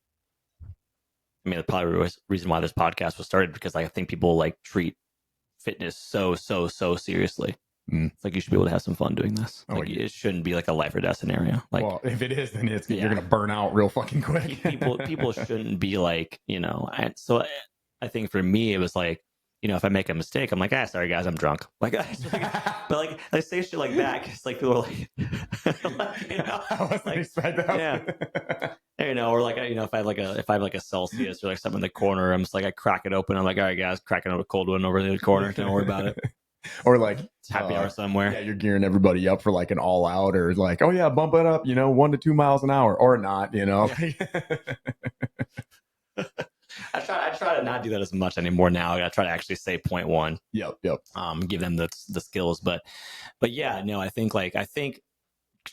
I mean, the probably reason why this podcast was started because like, I think people like treat fitness so seriously. It's like you should be able to have some fun doing this. Like it shouldn't be like a life or death scenario. Like, well, if it is, then you're gonna burn out real fucking quick. people shouldn't be like, you know. So I think for me, it was like, if I make a mistake, I'm like, sorry guys, I'm drunk. Like, but like I say shit like that, it's like people are like, I wasn't like, expect yeah, that. or like, if I have like a Celsius or like something in the corner, I'm just like, I crack it open. I'm like, all right guys, cracking a cold one over the corner. Don't worry about it. Or like It's happy hour somewhere. Yeah, you're gearing everybody up for like an all out, or like, oh yeah, bump it up, 1 to 2 miles an hour, or not, Yeah. I try to not do that as much anymore now. I try to actually say point one. Yep. Give them the skills, but yeah, no, I think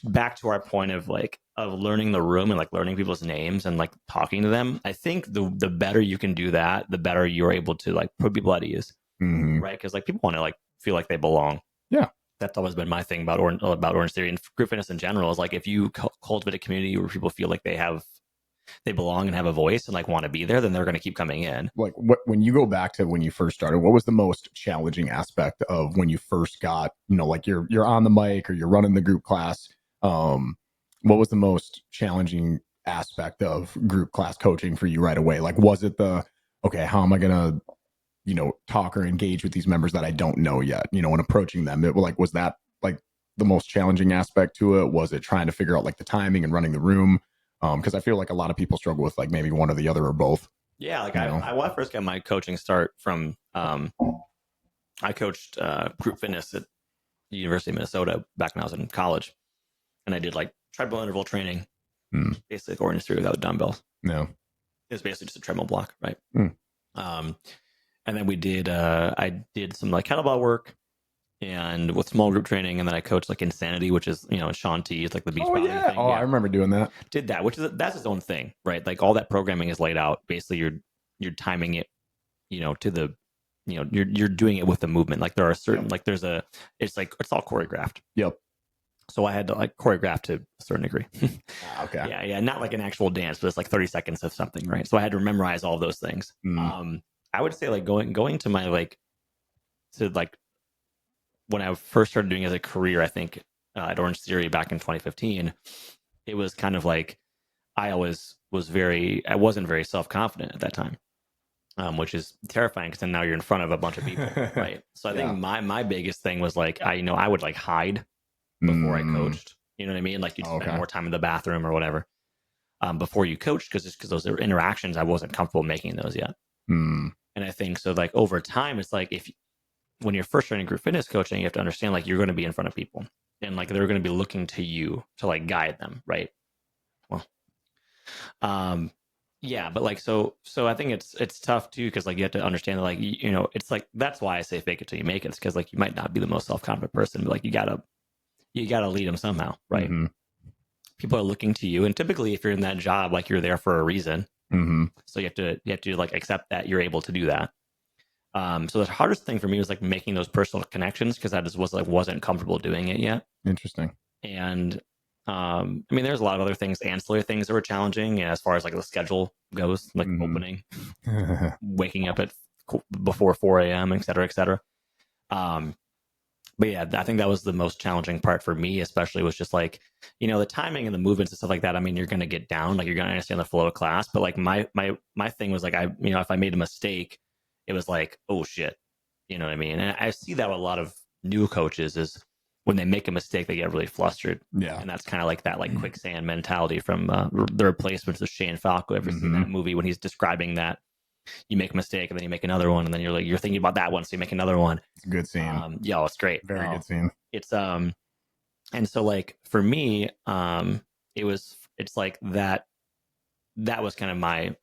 back to our point of learning the room and like learning people's names and like talking to them. I think the better you can do that, the better you're able to like put people at ease, right? Because like people want to like feel like they belong. Yeah, that's always been my thing about Orange Theory and group fitness in general. Is like if you cultivate a community where people feel like they belong and have a voice and like want to be there, then they're going to keep coming in. Like when you go back to when you first started, what was the most challenging aspect of when you first got, like you're on the mic or you're running the group class? What was the most challenging aspect of group class coaching for you right away? Like, was it okay, how am I going to, talk or engage with these members that I don't know yet, when approaching them? Was that like the most challenging aspect to it? Was it trying to figure out like the timing and running the room? Because I feel like a lot of people struggle with like maybe one or the other or both. Yeah, like when I first got my coaching start from, I coached group fitness at the University of Minnesota back when I was in college, and I did like treadmill interval training, basically Orange Theory without dumbbells. No, it was basically just a treadmill block, right? And then I did some like kettlebell work and with small group training, and then I coached like Cincinatti, which is Shaun T, it's like the beach body thing. Oh, yeah. I remember doing that. Did that, that's its own thing, right? Like all that programming is laid out. Basically, you're timing it, to the, you're doing it with the movement. Like there are certain like it's all choreographed. Yep. So I had to like choreograph to a certain degree. Okay. Yeah, not like an actual dance, but it's like 30 seconds of something, right? So I had to memorize all those things. I would say like going to my when I first started doing it as a career, I think at Orange Theory back in 2015, it was kind of like I wasn't very self-confident at that time, which is terrifying because then now you're in front of a bunch of people, right? So I think my biggest thing was like I would like hide before I coached. You know what I mean? Like you'd spend more time in the bathroom or whatever before you coached because those interactions I wasn't comfortable making those yet. And I think so like over time it's like when you're first starting group fitness coaching, you have to understand like you're going to be in front of people and like they're going to be looking to you to like guide them, right? Well, yeah, but like so I think it's tough too because like you have to understand that like it's like that's why I say fake it till you make it. It's because like you might not be the most self-confident person, but like you gotta lead them somehow, right? People are looking to you, and typically if you're in that job, like you're there for a reason. So you have to like accept that you're able to do that. So the hardest thing for me was like making those personal connections because I just wasn't comfortable doing it yet. Interesting. And I mean, there's a lot of other things, ancillary things that were challenging as far as like the schedule goes, like opening, waking up at before 4 a.m., et cetera, et cetera. But yeah, I think that was the most challenging part for me, especially was just like, the timing and the movements and stuff like that. I mean, you're going to get down, like you're going to understand the flow of class. But like my thing was like, if I made a mistake, it was like, oh shit, you know what I mean? And I see that with a lot of new coaches is when they make a mistake, they get really flustered. Yeah. And that's kind of like that like quicksand mentality from The Replacements of Shane Falco. Ever seen that movie when he's describing that? You make a mistake and then you make another one and then you're thinking about that one, so you make another one. It's a good scene. Yeah, it's great. Very good scene. It's and so like for me, it's like that was kind of my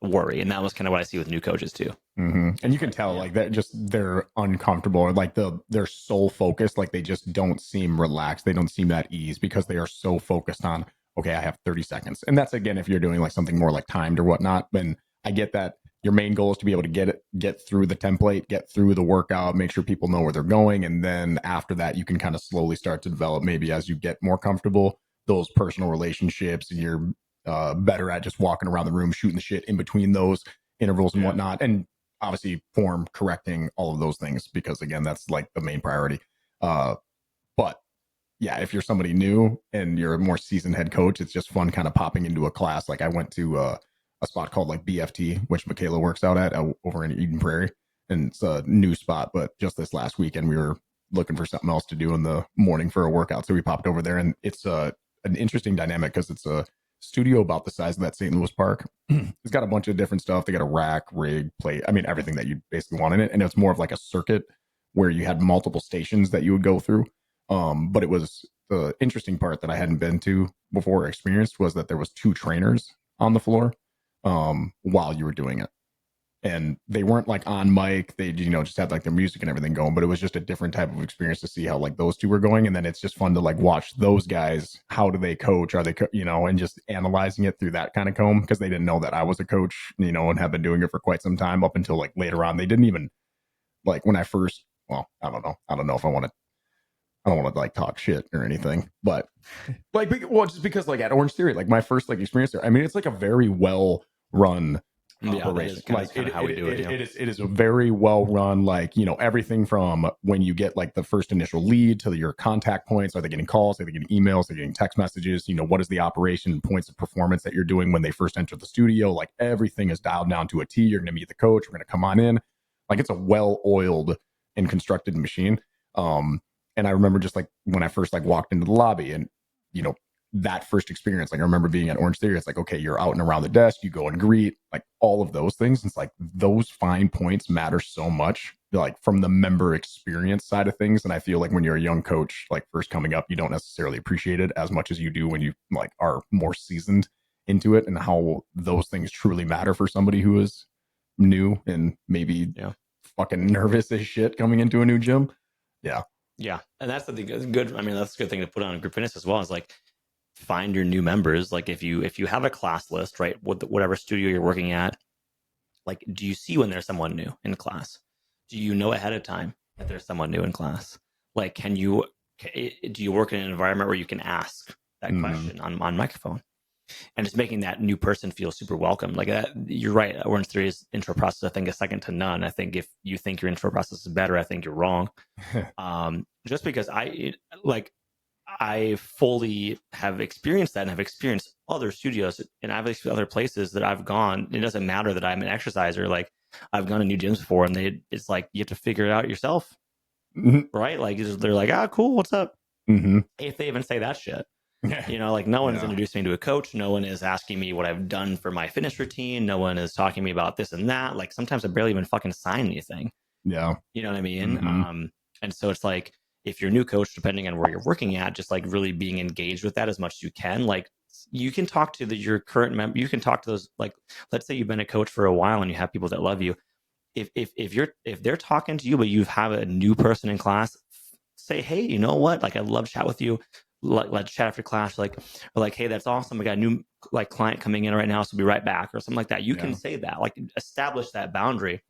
worry, and that was kind of what I see with new coaches too. And you can tell like that they're uncomfortable, or like they're so focused, like they just don't seem relaxed, they don't seem at ease because they are so focused on, okay, I have 30 seconds. And that's again if you're doing like something more like timed or whatnot. And I get that your main goal is to be able to get through the template, get through the workout, make sure people know where they're going, and then after that you can kind of slowly start to develop, maybe as you get more comfortable, those personal relationships, and you're better at just walking around the room shooting the shit in between those intervals and whatnot, and obviously form correcting all of those things, because again that's like the main priority. But yeah, if you're somebody new and you're a more seasoned head coach, it's just fun kind of popping into a class. Like I went to a spot called like BFT, which Michaela works out at over in Eden Prairie, and it's a new spot. But just this last weekend, we were looking for something else to do in the morning for a workout, so we popped over there, and it's an interesting dynamic because it's a studio about the size of that St. Louis park. It's got a bunch of different stuff. They got a rack, rig, plate. I mean, everything that you basically want in it, and it's more of like a circuit where you had multiple stations that you would go through. But it was the interesting part that I hadn't been to before or experienced was that there was 2 trainers on the floor while you were doing it. And they weren't like on mic. They, just had like their music and everything going, but it was just a different type of experience to see how like those 2 were going. And then it's just fun to like watch those guys. How do they coach? Are they, and just analyzing it through that kind of comb, because they didn't know that I was a coach, and have been doing it for quite some time up until like later on. They didn't even like when I first, well, I don't know. I don't know if I don't want to like talk shit or anything, but like, well, just because like at Orange Theory, like my first like experience there, I mean, it's like a very well run operation. Like how we do it. It is a very well run, like, everything from when you get like the first initial lead to your contact points. Are they getting calls? Are they getting emails? Are they getting text messages? What is the operation points of performance that you're doing when they first enter the studio? Like everything is dialed down to a T. You're going to meet the coach. We're going to come on in. Like it's a well oiled and constructed machine. And I remember just like when I first like walked into the lobby and, that first experience, like I remember being at Orange Theory, it's like, okay, you're out and around the desk, you go and greet, like all of those things. It's like those fine points matter so much, like from the member experience side of things. And I feel like when you're a young coach, like first coming up, you don't necessarily appreciate it as much as you do when you like are more seasoned into it, and how those things truly matter for somebody who is new and maybe fucking nervous as shit coming into a new gym. Yeah, and that's the good. I mean, that's a good thing to put on group fitness as well. Is like find your new members. Like if you have a class list, right, whatever studio you're working at, like do you see when there's someone new in class? Do you know ahead of time that there's someone new in class? Like, do you work in an environment where you can ask that question on microphone? And just making that new person feel super welcome. Like you're right. Orange Theory's intro process, I think, is second to none. I think if you think your intro process is better, I think you're wrong. Just because I fully have experienced that and have experienced other studios, and I've experienced other places that I've gone. It doesn't matter that I'm an exerciser. Like I've gone to new gyms before, and it's like you have to figure it out yourself, right? Like they're like, "Ah, cool, what's up?" If they even say that shit. Like no one's introduced me to a coach. No one is asking me what I've done for my fitness routine. No one is talking to me about this and that. Like sometimes I barely even fucking sign anything. Yeah. You know what I mean? And so it's like, if you're a new coach, depending on where you're working at, just like really being engaged with that as much as you can. Like you can talk to your current member. You can talk to those, like, let's say you've been a coach for a while and you have people that love you. If they're talking to you, but you have a new person in class, say, hey, you know what? Like, I'd love to chat with you. Let's chat after class. Like, hey, that's awesome. We got a new like client coming in right now, so we'll be right back, or something like that. You can say that, like, establish that boundary,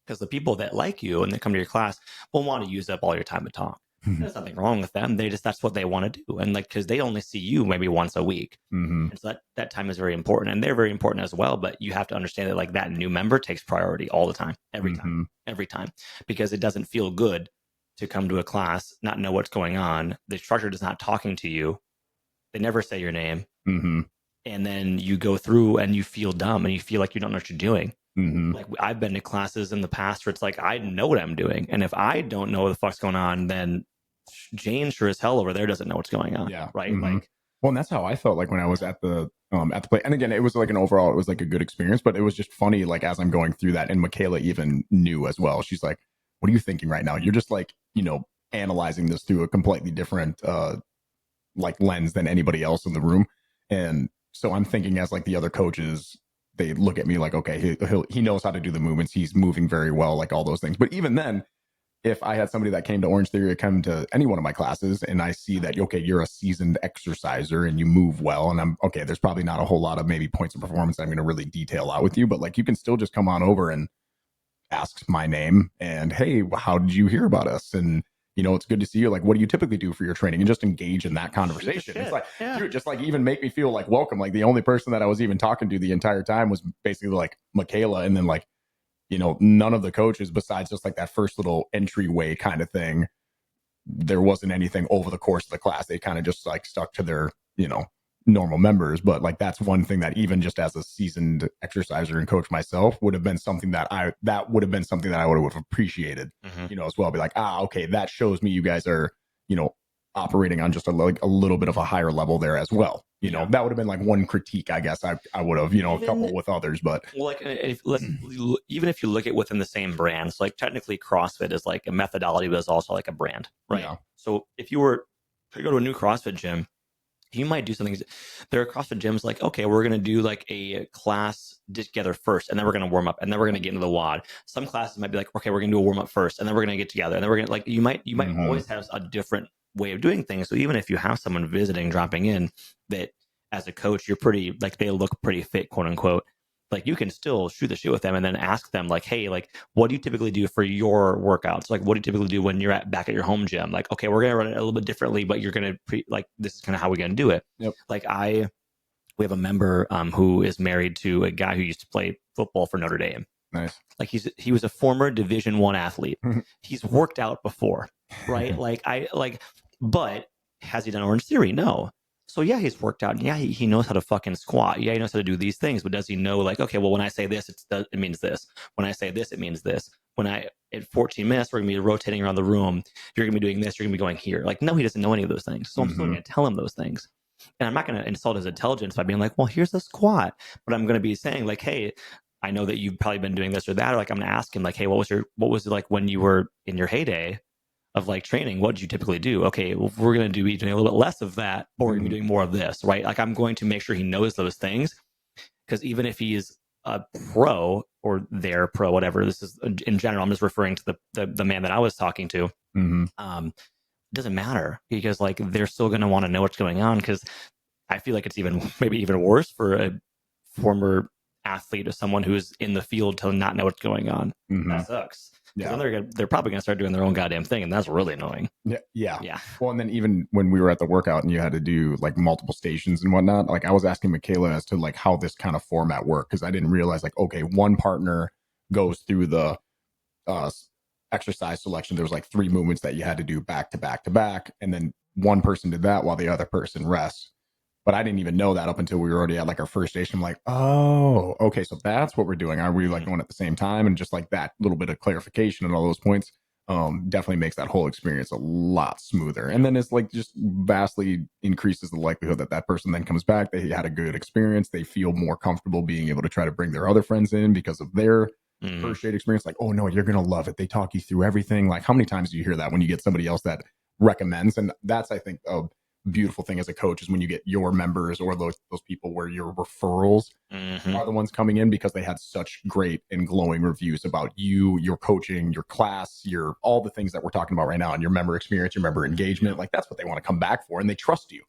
because the people that like you and that come to your class will want to use up all your time to talk. There's nothing wrong with them. That's what they want to do, and like because they only see you maybe once a week, and so that time is very important, and they're very important as well. But you have to understand that like that new member takes priority all the time, every time, because it doesn't feel good to come to a class, not know what's going on. The instructor is not talking to you. They never say your name. And then you go through and you feel dumb and you feel like you don't know what you're doing. Like I've been to classes in the past where it's like, I know what I'm doing. And if I don't know what the fuck's going on, then Jane sure as hell over there doesn't know what's going on. Yeah. Right. Like, well, and that's how I felt like when I was at the play. And again, it was like it was like a good experience, but it was just funny, like as I'm going through that, and Michaela even knew as well. She's like, what are you thinking right now? You're just like, analyzing this through a completely different like lens than anybody else in the room. And so I'm thinking as like the other coaches, they look at me like, okay, he knows how to do the movements. He's moving very well, like all those things. But even then, if I had somebody that came to Orange Theory or come to any one of my classes and I see that, okay, you're a seasoned exerciser and you move well, and I'm okay, there's probably not a whole lot of maybe points of performance that I'm going to really detail out with you, but like you can still just come on over and ask my name and, hey, how did you hear about us? And it's good to see you. Like, what do you typically do for your training? And just engage in that conversation. It's like, dude, just like even make me feel like welcome. Like the only person that I was even talking to the entire time was basically like Michaela. And then like, none of the coaches besides just like that first little entryway kind of thing. There wasn't anything over the course of the class. They kind of just like stuck to their, normal members, but like that's one thing that even just as a seasoned exerciser and coach myself would have been something that I would have appreciated, as well. Be like, okay, that shows me you guys are, operating on just a little bit of a higher level there as well. That would have been like one critique, I guess I would have, a couple with others, but like even if you look at within the same brands, like technically CrossFit is like a methodology, but it's also like a brand, right? Yeah. So if you were to go to a new CrossFit gym, you might do something. There are CrossFit gyms like, okay, we're going to do like a class together first, and then we're going to warm up, and then we're going to get into the WOD. Some classes might be like, okay, we're going to do a warm up first, and then we're going to get together, and then we're going to like, you might always have a different way of doing things. So even if you have someone visiting, dropping in, that as a coach, you're pretty, like, they look pretty fit, quote unquote, like you can still shoot the shit with them and then ask them like, hey, like, what do you typically do for your workouts? Like, what do you typically do when you're back at your home gym? Like, okay, we're going to run it a little bit differently, but you're going to like, this is kind of how we're going to do it. Yep. Like we have a member who is married to a guy who used to play football for Notre Dame. Nice. Like he was a former Division I athlete. He's worked out before, right? But has he done Orange Theory? No. So yeah, he's worked out. Yeah, he knows how to fucking squat. Yeah, he knows how to do these things. But does he know, like, okay, well, when I say this, it means this. When I say this, it means this. At 14 minutes, we're gonna be rotating around the room. You're gonna be doing this. You're gonna be going here. Like, no, he doesn't know any of those things. So I'm still gonna tell him those things. And I'm not gonna insult his intelligence by being like, well, here's a squat. But I'm gonna be saying like, hey, I know that you've probably been doing this or that. Or like, I'm gonna ask him like, hey, what was it like when you were in your heyday of like training? What did you typically do? Okay, well, we're going to be doing a little bit less of that, but we're going to be doing more of this, right? Like, I'm going to make sure he knows those things, because even if he's a pro or their pro, whatever, this is in general, I'm just referring to the man that I was talking to. It doesn't matter, because like they're still going to want to know what's going on, because I feel like it's maybe even worse for a former athlete or someone who's in the field to not know what's going on. That sucks. Yeah, they're probably gonna start doing their own goddamn thing, and that's really annoying. Yeah. Well, and then even when we were at the workout and you had to do like multiple stations and whatnot, like I was asking Michaela as to like how this kind of format worked, because I didn't realize like, okay, one partner goes through the exercise selection. There was like 3 movements that you had to do back to back to back, and then one person did that while the other person rests. But I didn't even know that up until we were already at like our first station. I'm like, oh, okay, so that's what we're doing. Are we like going at the same time? And just like that little bit of clarification and all those points definitely makes that whole experience a lot smoother. And then it's like just vastly increases the likelihood that that person then comes back. They had a good experience. They feel more comfortable being able to try to bring their other friends in because of their first aid experience. Like, oh no, you're going to love it. They talk you through everything. Like, how many times do you hear that when you get somebody else that recommends? And that's, I think, beautiful thing as a coach is when you get your members or those people where your referrals are the ones coming in because they had such great and glowing reviews about you, your coaching, your class, your all the things that we're talking about right now, and your member experience, your member engagement. Like that's what they want to come back for, and they trust you,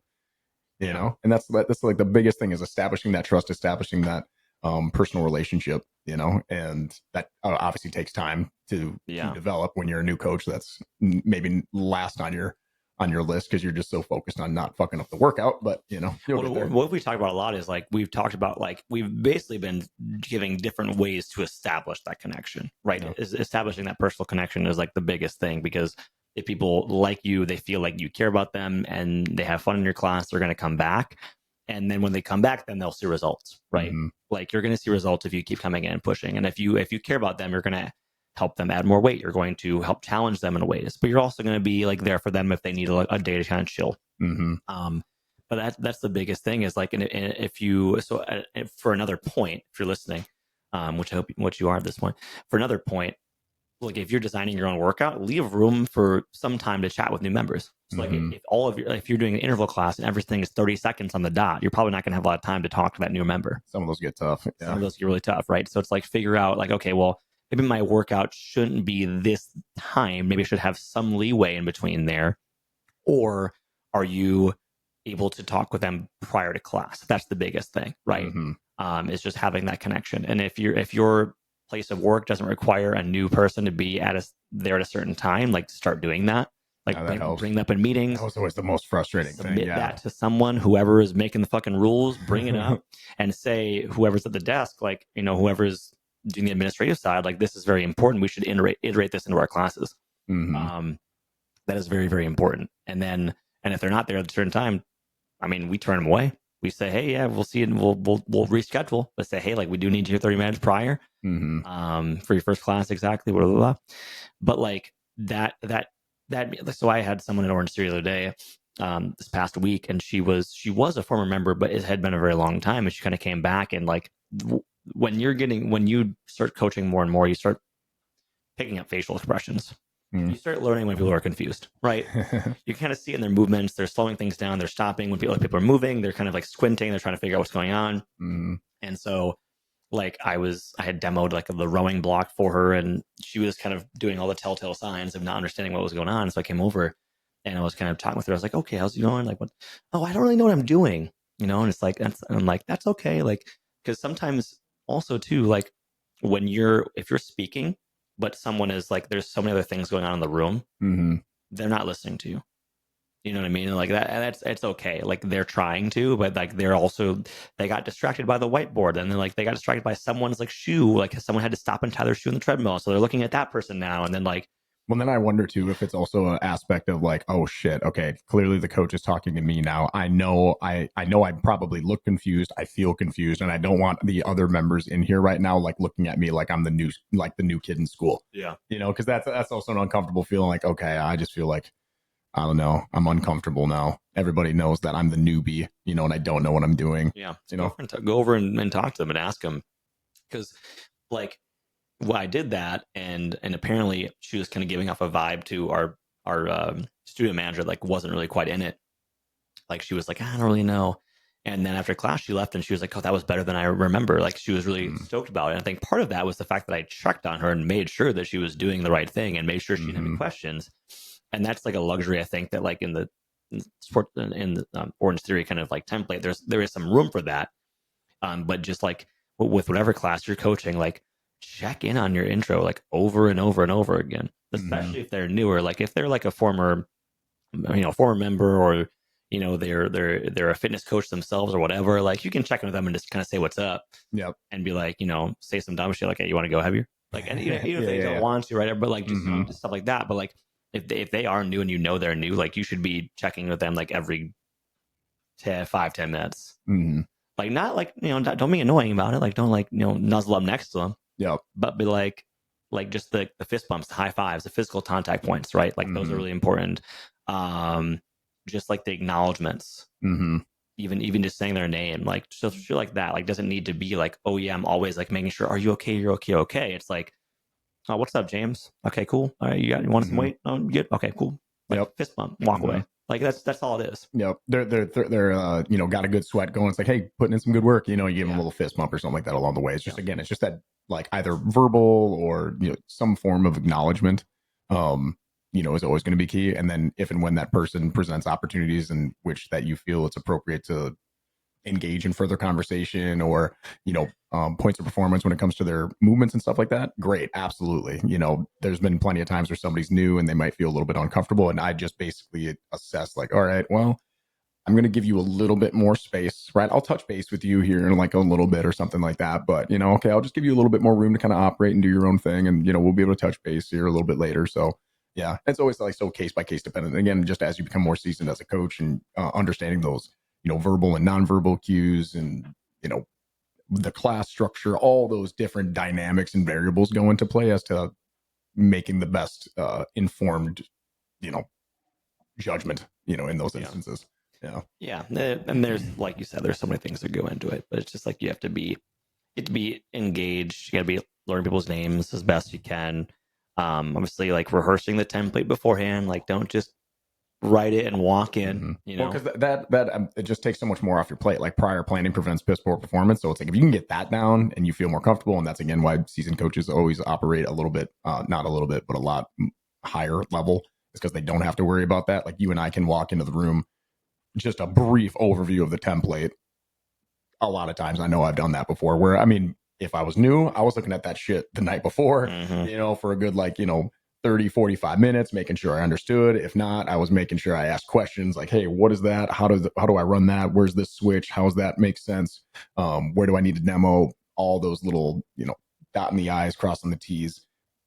you know. And that's like the biggest thing is establishing that trust, establishing that personal relationship, you know. And that obviously takes time to develop when you're a new coach. That's maybe last on your list because you're just so focused on not fucking up the workout. But you know, what we talk about a lot is like we've talked about like we've basically been giving different ways to establish that connection, right? Establishing that personal connection is like the biggest thing, because if people like you, they feel like you care about them and they have fun in your class, they're going to come back. And then when they come back, then they'll see results, right? Like you're going to see results if you keep coming in and pushing. And if you care about them, you're going to help them add more weight. You're going to help challenge them in ways, but you're also going to be like there for them if they need a day to kind of chill. But that's the biggest thing is like, and if you, so for another point, if you're listening, which I hope what you are at this point, for another point, like if you're designing your own workout, leave room for some time to chat with new members. So like if you're doing an interval class and everything is 30 seconds on the dot, you're probably not going to have a lot of time to talk to that new member. Some of those get tough. Some of those get really tough, right? So it's like figure out like, okay, well, maybe my workout shouldn't be this time. Maybe I should have some leeway in between there. Or are you able to talk with them prior to class? That's the biggest thing, right? Is just having that connection. And if your place of work doesn't require a new person to be there at a certain time, like start doing that. Like bring that up in meetings. That was always the most frustrating thing. Submit that to someone, whoever is making the fucking rules, bring it up and say whoever's at the desk, like, you know, whoever's doing the administrative side, like this is very important. We should iterate this into our classes. That is very, very important. And if they're not there at a certain time, I mean, we turn them away. we say, hey, yeah, we'll see, and we'll reschedule. But say, hey, like we do need you 30 minutes prior, for your first class, exactly. Blah, blah, blah. But like that. So I had someone in Orange Theory the other day, this past week, and she was a former member, but it had been a very long time, and she kind of came back, and like when you start coaching more and more, you start picking up facial expressions. You start learning when people are confused, right? You kind of see in their movements, they're slowing things down, they're stopping when people are moving, they're kind of like squinting, they're trying to figure out what's going on. And so like I had demoed like the rowing block for her, and she was kind of doing all the telltale signs of not understanding what was going on. So I came over and I was kind of talking with her. I was like, okay, how's it going? Like, what? Oh, I don't really know what I'm doing, and it's like, I'm like, that's okay. Like, because sometimes also too, like if you're speaking, but someone is like, there's so many other things going on in the room, they're not listening to you. You know what I mean? Like it's okay. Like they're trying to, but like they got distracted by the whiteboard, and then like they got distracted by someone's like shoe. Like someone had to stop and tie their shoe in the treadmill, so they're looking at that person now, and then like. Well, then I wonder too if it's also an aspect of like, oh shit, okay, clearly the coach is talking to me now. I know I probably look confused. I feel confused, and I don't want the other members in here right now like looking at me like I'm the new kid in school. Yeah, because that's also an uncomfortable feeling. Like, okay, I just feel like I don't know, I'm uncomfortable now. Everybody knows that I'm the newbie, and I don't know what I'm doing. Yeah, go over and talk to them and ask them, because like. Well, I did that, and apparently she was kind of giving off a vibe to our student manager, like wasn't really quite in it. Like she was like, I don't really know. And then after class, she left, and she was like, oh, that was better than I remember. Like she was really stoked about it. And I think part of that was the fact that I checked on her and made sure that she was doing the right thing and made sure she didn't have any questions. And that's like a luxury, I think, that like in the sport in the Orange Theory kind of like template, there is some room for that. But just like with whatever class you're coaching, like check in on your intro like over and over and over again, especially if they're newer. Like if they're like a former member, or they're a fitness coach themselves or whatever, like you can check in with them and just kind of say what's up. Yep. And be like, say some dumb shit like, hey, you want to go heavier? Like, and even if they don't want to, right? But like just, just stuff like that. But like if they are new and they're new, like you should be checking with them like every 5-10 minutes. Like not like, don't be annoying about it. Like don't like, nuzzle up next to them. Yep. But be like just the fist bumps, the high fives, the physical contact points, right? Like those are really important. Just like the acknowledgements, even just saying their name, like shit like that. Like doesn't need to be like, oh yeah, I'm always like making sure, are you okay? You're okay. Okay. It's like, oh, what's up, James? Okay, cool. All right, you want some weight? Oh, good. Okay, cool. Like, fist bump, walk away. Like that's all it is. Yep. They're got a good sweat going. It's like, hey, putting in some good work. You give them a little fist bump or something like that along the way. It's just again, it's just that like either verbal or some form of acknowledgement. Is always going to be key. And then if and when that person presents opportunities in which that you feel it's appropriate to engage in further conversation or points of performance when it comes to their movements and stuff like that, great, absolutely. There's been plenty of times where somebody's new and they might feel a little bit uncomfortable, and I just basically assess like, all right, well, I'm going to give you a little bit more space, right? I'll touch base with you here in like a little bit or something like that, but okay, I'll just give you a little bit more room to kind of operate and do your own thing, and we'll be able to touch base here a little bit later. So yeah, it's always like so case by case dependent. Again, just as you become more seasoned as a coach and understanding those verbal and nonverbal cues and the class structure, all those different dynamics and variables go into play as to making the best informed judgment in those instances. Yeah. And there's, like you said, there's so many things that go into it, but it's just like you have to be engaged. You got to be learning people's names as best you can. Obviously, like rehearsing the template beforehand. Like don't just write it and walk in. Well, because that it just takes so much more off your plate. Like prior planning prevents piss poor performance. So it's like if you can get that down and you feel more comfortable, and that's again why seasoned coaches always operate a little bit, not a little bit, but a lot higher level, is because they don't have to worry about that. Like you and I can walk into the room, just a brief overview of the template. A lot of times, I know I've done that before. Where I mean, if I was new, I was looking at that shit the night before, for a good 30, 45 minutes, making sure I understood. If not, I was making sure I asked questions like, hey, what is that? How do I run that? Where's this switch? How does that make sense? Where do I need to demo? All those little, dotting the I's, crossing the T's.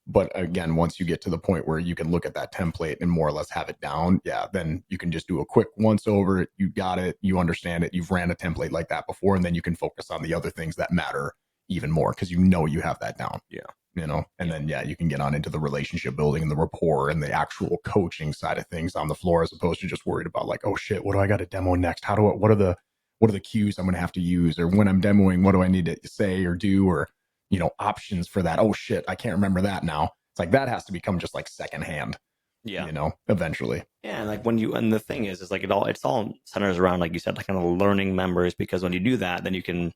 But again, once you get to the point where you can look at that template and more or less have it down, yeah, then you can just do a quick once over. You got it. You understand it. You've ran a template like that before, and then you can focus on the other things that matter even more because you have that down. Yeah. And then, yeah, you can get on into the relationship building and the rapport and the actual coaching side of things on the floor, as opposed to just worried about like, oh shit, what do I got to demo next? What are the cues I'm going to have to use? Or when I'm demoing, what do I need to say or do? Or, options for that. Oh shit, I can't remember that now. It's like that has to become just like secondhand, Yeah. Eventually. Yeah, and like and the thing is like it's all centers around, like you said, like kind of learning members, because when you do that, then you can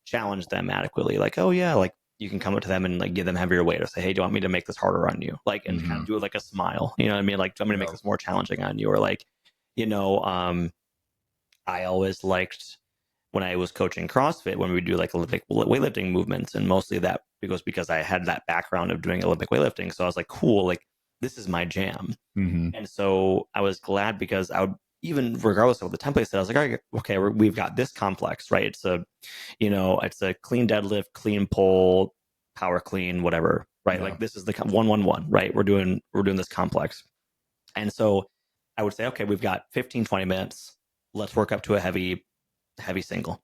challenge them adequately. Like, oh yeah, like you can come up to them and like give them heavier weight, or say, hey, do you want me to make this harder on you? Like, and kind of do it like a smile. You know what I mean? Like, do you want me to make this more challenging on you? Or like, I always liked when I was coaching CrossFit, when we do like Olympic weightlifting movements, and mostly that because I had that background of doing Olympic weightlifting. So I was like, cool, like this is my jam. Mm-hmm. And so I was glad, because I would, even regardless of what the template said, I was like, all right, okay, we've got this complex, right? It's a clean deadlift, clean pull, power clean, whatever, right? Yeah. Like this is the 1-1-1, right? We're doing this complex. And so I would say, okay, we've got 15, 20 minutes. Let's work up to a heavy single,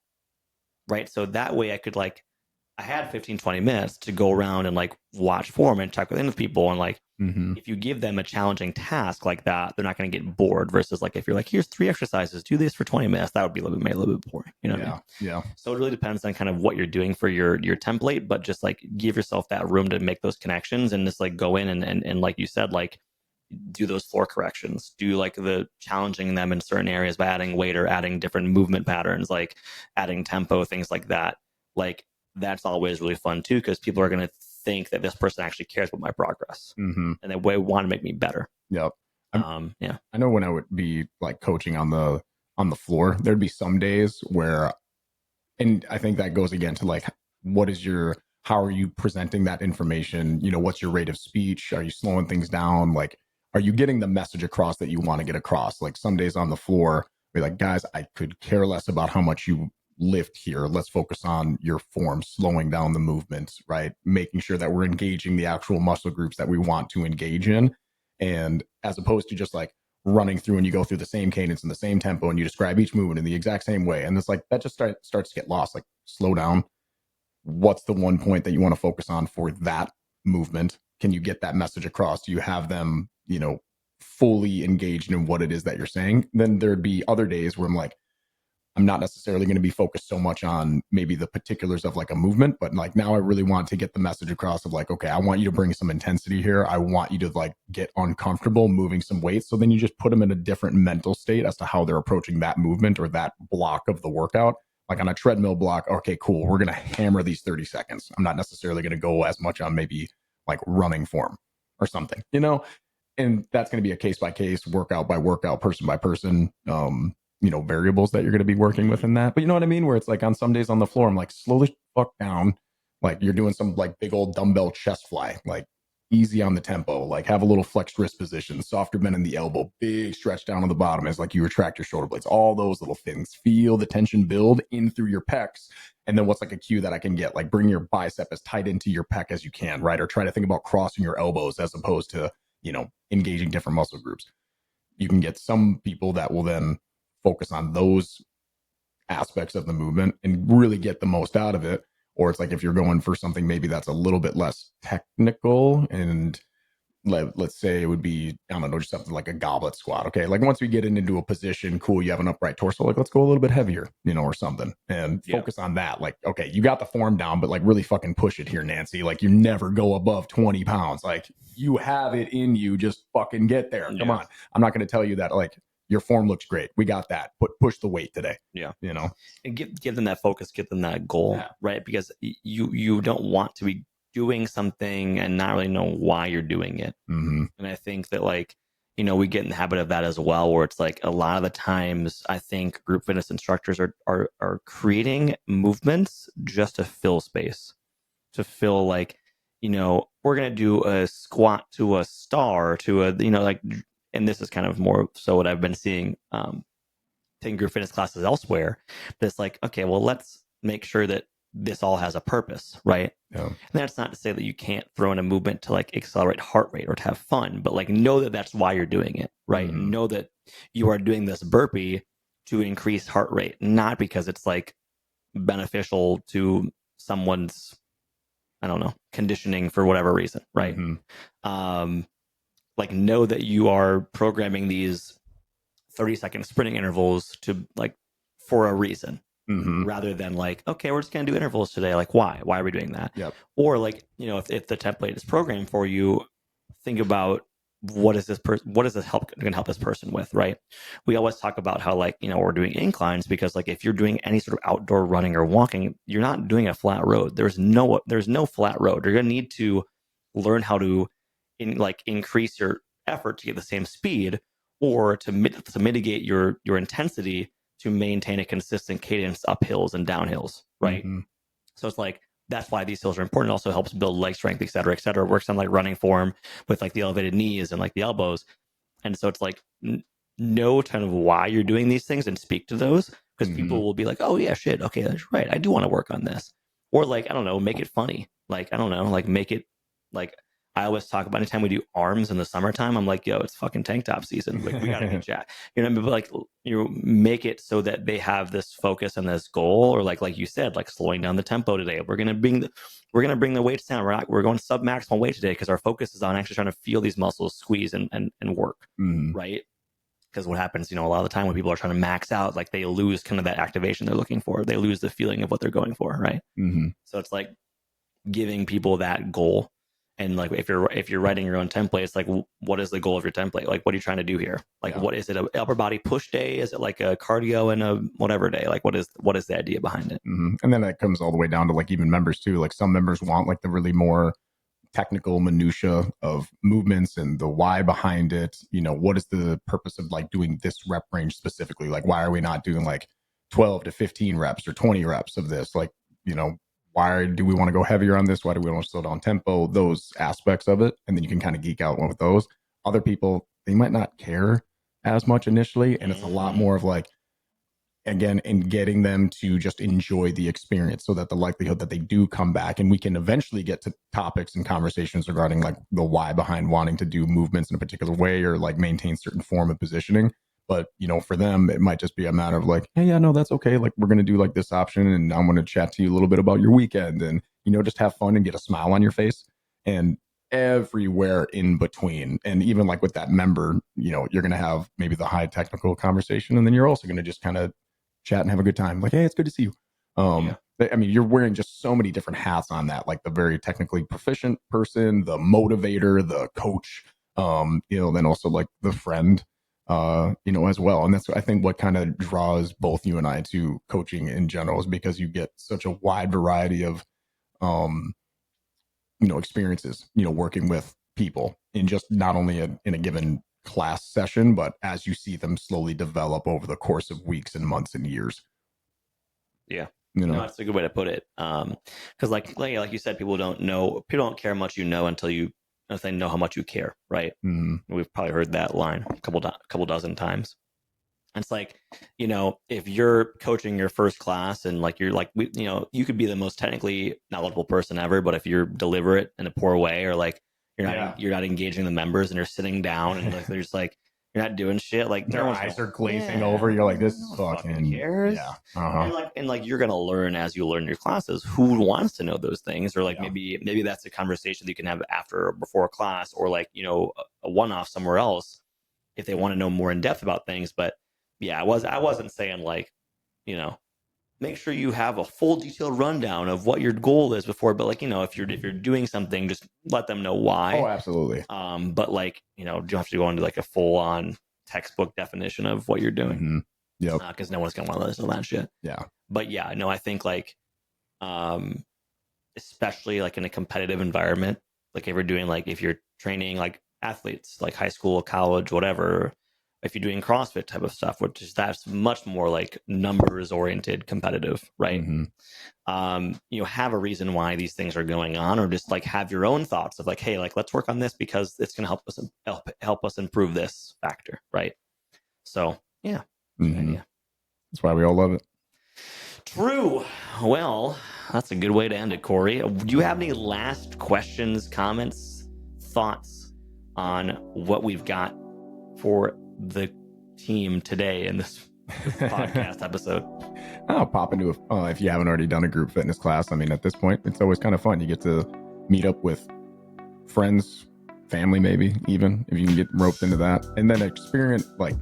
right? So that way I had 15, 20 minutes to go around and like watch form and check with people. And like, if you give them a challenging task like that, they're not going to get bored, versus like, if you're like, here's 3 exercises, do this for 20 minutes, that would be a little bit boring. You know what I mean? Yeah. So it really depends on kind of what you're doing for your template, but just like give yourself that room to make those connections, and just like go in and like you said, like do those floor corrections, do like the challenging them in certain areas by adding weight or adding different movement patterns, like adding tempo, things like that. Like that's always really fun too, because people are going to think that this person actually cares about my progress, and they want to make me better. Yep. Yeah. I know when I would be like coaching on the floor, there'd be some days where, and I think that goes again to like, how are you presenting that information? What's your rate of speech? Are you slowing things down? Like, are you getting the message across that you want to get across? Like some days on the floor, be like, guys, I could care less about how much you lift here. Let's focus on your form, slowing down the movements, right? Making sure that we're engaging the actual muscle groups that we want to engage in. And as opposed to just like running through, and you go through the same cadence and the same tempo, and you describe each movement in the exact same way. And it's like, that just starts to get lost. Like, slow down. What's the one point that you want to focus on for that movement? Can you get that message across? Do you have them, fully engaged in what it is that you're saying? Then there'd be other days where I'm like, I'm not necessarily going to be focused so much on maybe the particulars of like a movement, but like now I really want to get the message across of like, okay, I want you to bring some intensity here. I want you to like get uncomfortable moving some weight. So then you just put them in a different mental state as to how they're approaching that movement or that block of the workout. Like on a treadmill block, okay, cool. We're going to hammer these 30 seconds. I'm not necessarily going to go as much on maybe like running form or something, and that's going to be a case by case, workout by workout, person by person, variables that you're going to be working with in that. But you know what I mean? Where it's like on some days on the floor, I'm like, slow the fuck down. Like you're doing some like big old dumbbell chest fly, like easy on the tempo, like have a little flexed wrist position, softer bend in the elbow, big stretch down on the bottom as like you retract your shoulder blades, all those little things. Feel the tension build in through your pecs. And then what's like a cue that I can get? Like bring your bicep as tight into your pec as you can, right? Or try to think about crossing your elbows as opposed to, engaging different muscle groups. You can get some people that will then focus on those aspects of the movement and really get the most out of it. Or it's like if you're going for something maybe that's a little bit less technical, and let's say it would be, I don't know, just something like a goblet squat. Okay, like once we get into a position, cool, you have an upright torso, like let's go a little bit heavier, or something, and focus on that. Like, okay, you got the form down, but like really fucking push it here, Nancy. Like you never go above 20 pounds. Like you have it in you, just fucking get there. Come on. I'm not going to tell you that like your form looks great. We got that. Push the weight today. Yeah. And give them that focus, give them that goal, right? Because you don't want to be doing something and not really know why you're doing it. Mm-hmm. And I think that like, we get in the habit of that as well, where it's like a lot of the times I think group fitness instructors are creating movements just to fill space, to fill like, we're going to do a squat to a star to a, like, and this is kind of more so what I've been seeing, taking group fitness classes elsewhere. But it's like, okay, well, let's make sure that this all has a purpose, right? Yeah. And that's not to say that you can't throw in a movement to like accelerate heart rate or to have fun, but like know that that's why you're doing it, right? Mhm. Know that you are doing this burpee to increase heart rate, not because it's like beneficial to someone's, I don't know, conditioning for whatever reason, right? Mhm. Like know that you are programming these 30-second sprinting intervals to like for a reason, Mhm. rather than like, okay, we're just going to do intervals today. Like, why are we doing that? Yep. Or like, if the template is programmed for you, think about what is this going to help this person with, right? We always talk about how like, we're doing inclines because like if you're doing any sort of outdoor running or walking, you're not doing a flat road. There's no flat road. You're going to need to learn how to increase your effort to get the same speed, or to mitigate your intensity to maintain a consistent cadence up hills and downhills, right? Mhm. So it's like that's why these hills are important. It also helps build leg strength, et cetera, et cetera. It works on like running form with like the elevated knees and like the elbows. And so it's like know kind of why you're doing these things and speak to those, because people will be like, oh yeah, shit, okay, that's right, I do want to work on this. Or like, I don't know, make it funny. Like, I don't know, like make it like, I always talk about anytime we do arms in the summertime, I'm like, yo, it's fucking tank top season. Like, we got to get jacked. You know what I mean? But like, make it so that they have this focus and this goal, or like you said, like slowing down the tempo today. We're gonna bring the weights down. We're going sub maximal weight today because our focus is on actually trying to feel these muscles squeeze and work, Mhm. right? Because what happens, a lot of the time when people are trying to max out, like they lose kind of that activation they're looking for. They lose the feeling of what they're going for, right? Mhm. So it's like giving people that goal. And like if you're writing your own template, it's like, what is the goal of your template? Like, what are you trying to do here? Like, Yeah. what is it? An upper body push day? Is it like a cardio and a whatever day? Like, what is the idea behind it? Mhm. And then that comes all the way down to like even members too. Like some members want like the really more technical minutia of movements and the why behind it. What is the purpose of like doing this rep range specifically? Like, why are we not doing like 12 to 15 reps or 20 reps of this? Like, why do we want to go heavier on this? Why do we want to slow down tempo? Those aspects of it. And then you can kind of geek out with those. Other people, they might not care as much initially. And it's a lot more of like, again, in getting them to just enjoy the experience so that the likelihood that they do come back, and we can eventually get to topics and conversations regarding like the why behind wanting to do movements in a particular way or like maintain certain form of positioning. But for them it might just be a matter of like, hey, yeah, no, that's okay, like we're going to do like this option and I'm going to chat to you a little bit about your weekend, and just have fun and get a smile on your face. And everywhere in between, and even like with that member, you're going to have maybe the high technical conversation, and then you're also going to just kind of chat and have a good time. Like, hey, it's good to see you. I mean, you're wearing just so many different hats on that, like the very technically proficient person, the motivator, the coach, then also like the friend, as well. And that's, I think, what kind of draws both you and I to coaching in general, is because you get such a wide variety of, experiences, working with people in just not only in a given class session, but as you see them slowly develop over the course of weeks and months and years. Yeah. No, that's a good way to put it. Because like you said, people don't care how much you know until they know how much you care, right? Mm-hmm. We've probably heard that line a couple dozen times. And it's like, if you're coaching your first class and like you're like, you could be the most technically knowledgeable person ever, but if you deliver it in a poor way, or like you're not engaging the members, and you're sitting down and like they're just like, you're not doing shit, like their eyes are glazing over, you're like, this fucking cares. Yeah. Uh-huh. And like you're gonna learn as you learn your classes who wants to know those things, or like maybe that's a conversation that you can have after or before class, or like a one-off somewhere else if they want to know more in depth about things. But yeah, I wasn't saying like, make sure you have a full detailed rundown of what your goal is before, but like, if you're doing something, just let them know why. Oh, absolutely. But like, you don't have to go into like a full on textbook definition of what you're doing. Mm-hmm. Yep. Because no one's gonna want to listen to that shit. Yeah. But yeah, no, I think like, especially like in a competitive environment, like if you're training like athletes, like high school, college, whatever, if you're doing CrossFit type of stuff, which is, that's much more like numbers oriented competitive, right? Mm-hmm. Have a reason why these things are going on, or just like have your own thoughts of like, hey, like let's work on this because it's going to help us improve this factor, right? So yeah, mm-hmm. That's why we all love it. True. Well, That's a good way to end it, Kory. Do you have any last questions, comments, thoughts on what we've got for the team today in this podcast episode? I'll pop into if you haven't already done a group fitness class. I mean, at this point, it's always kind of fun. You get to meet up with friends, family, maybe even if you can get roped into that, and then experience like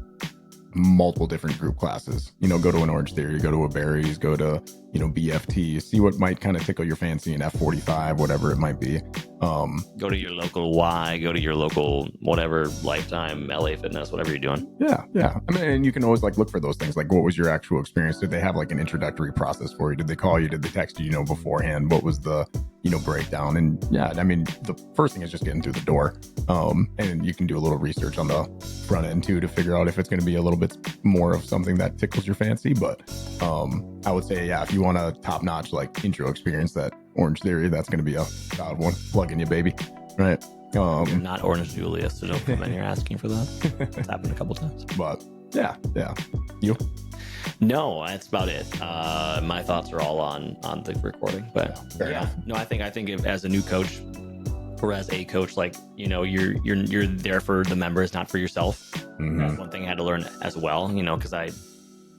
multiple different group classes. Go to an Orange Theory, go to a Barry's, go to BFT, see what might kind of tickle your fancy in F45, whatever it might be. Go to your local Y, go to your local whatever, Lifetime, LA Fitness, whatever you're doing. Yeah. I mean, and you can always like look for those things. Like, what was your actual experience? Did they have like an introductory process for you? Did they call you? Did they text you, beforehand? What was the breakdown? And yeah, I mean, the first thing is just getting through the door. And you can do a little research on the front end too to figure out if it's going to be a little bit more of something that tickles your fancy. But I would say, yeah, if you want a top notch like intro experience, that Orange Theory, that's going to be a solid one. Plug in you, baby. Right. You're not Orange Julius, so don't come in here asking for that. It's happened a couple times. But yeah. You? No, that's about it. My thoughts are all on the recording, but yeah. No, I think as a new coach or as a coach, like, you're there for the members, not for yourself. Mm-hmm. That's one thing I had to learn as well, because I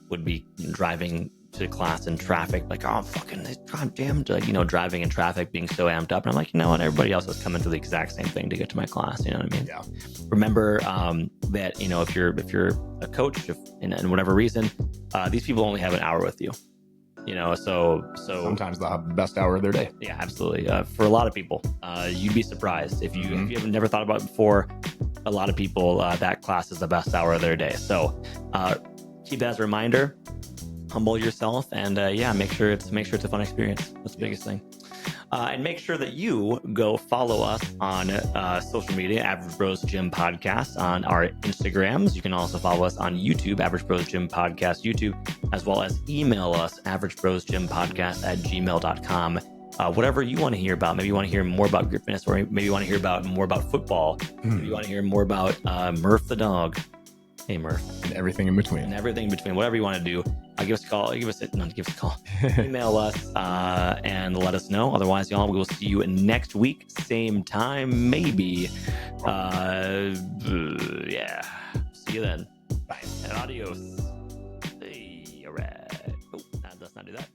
would be driving to class in traffic, like, oh, fucking goddamn, like, driving in traffic, being so amped up. And I'm like, you know what? Everybody else is coming through the exact same thing to get to my class. You know what I mean? Yeah. Remember that, if you're a coach, and whatever reason, these people only have an hour with you. So sometimes they'll have the best hour of their day. Yeah, absolutely. For a lot of people, you'd be surprised if you have never thought about it before. A lot of people, that class is the best hour of their day. So keep that as a reminder. Humble yourself, and make sure it's a fun experience. That's the biggest thing. And make sure that you go follow us on social media, Average Bros Gym Podcast, on our Instagrams. You can also follow us on YouTube, Average Bros Gym Podcast YouTube, as well as email us, averagebrosgympodcast@gmail.com. Whatever you want to hear about. Maybe you want to hear more about group fitness, or maybe you want to hear more about football. Maybe you want to hear more about Murph the dog. Hey, Murph. And everything in between. Whatever you want to do. Give us a call. Email us and let us know. Otherwise, y'all, we will see you next week. Same time, maybe. Yeah. See you then. Bye. And adios. Hey, all right. Oh, let's not do that.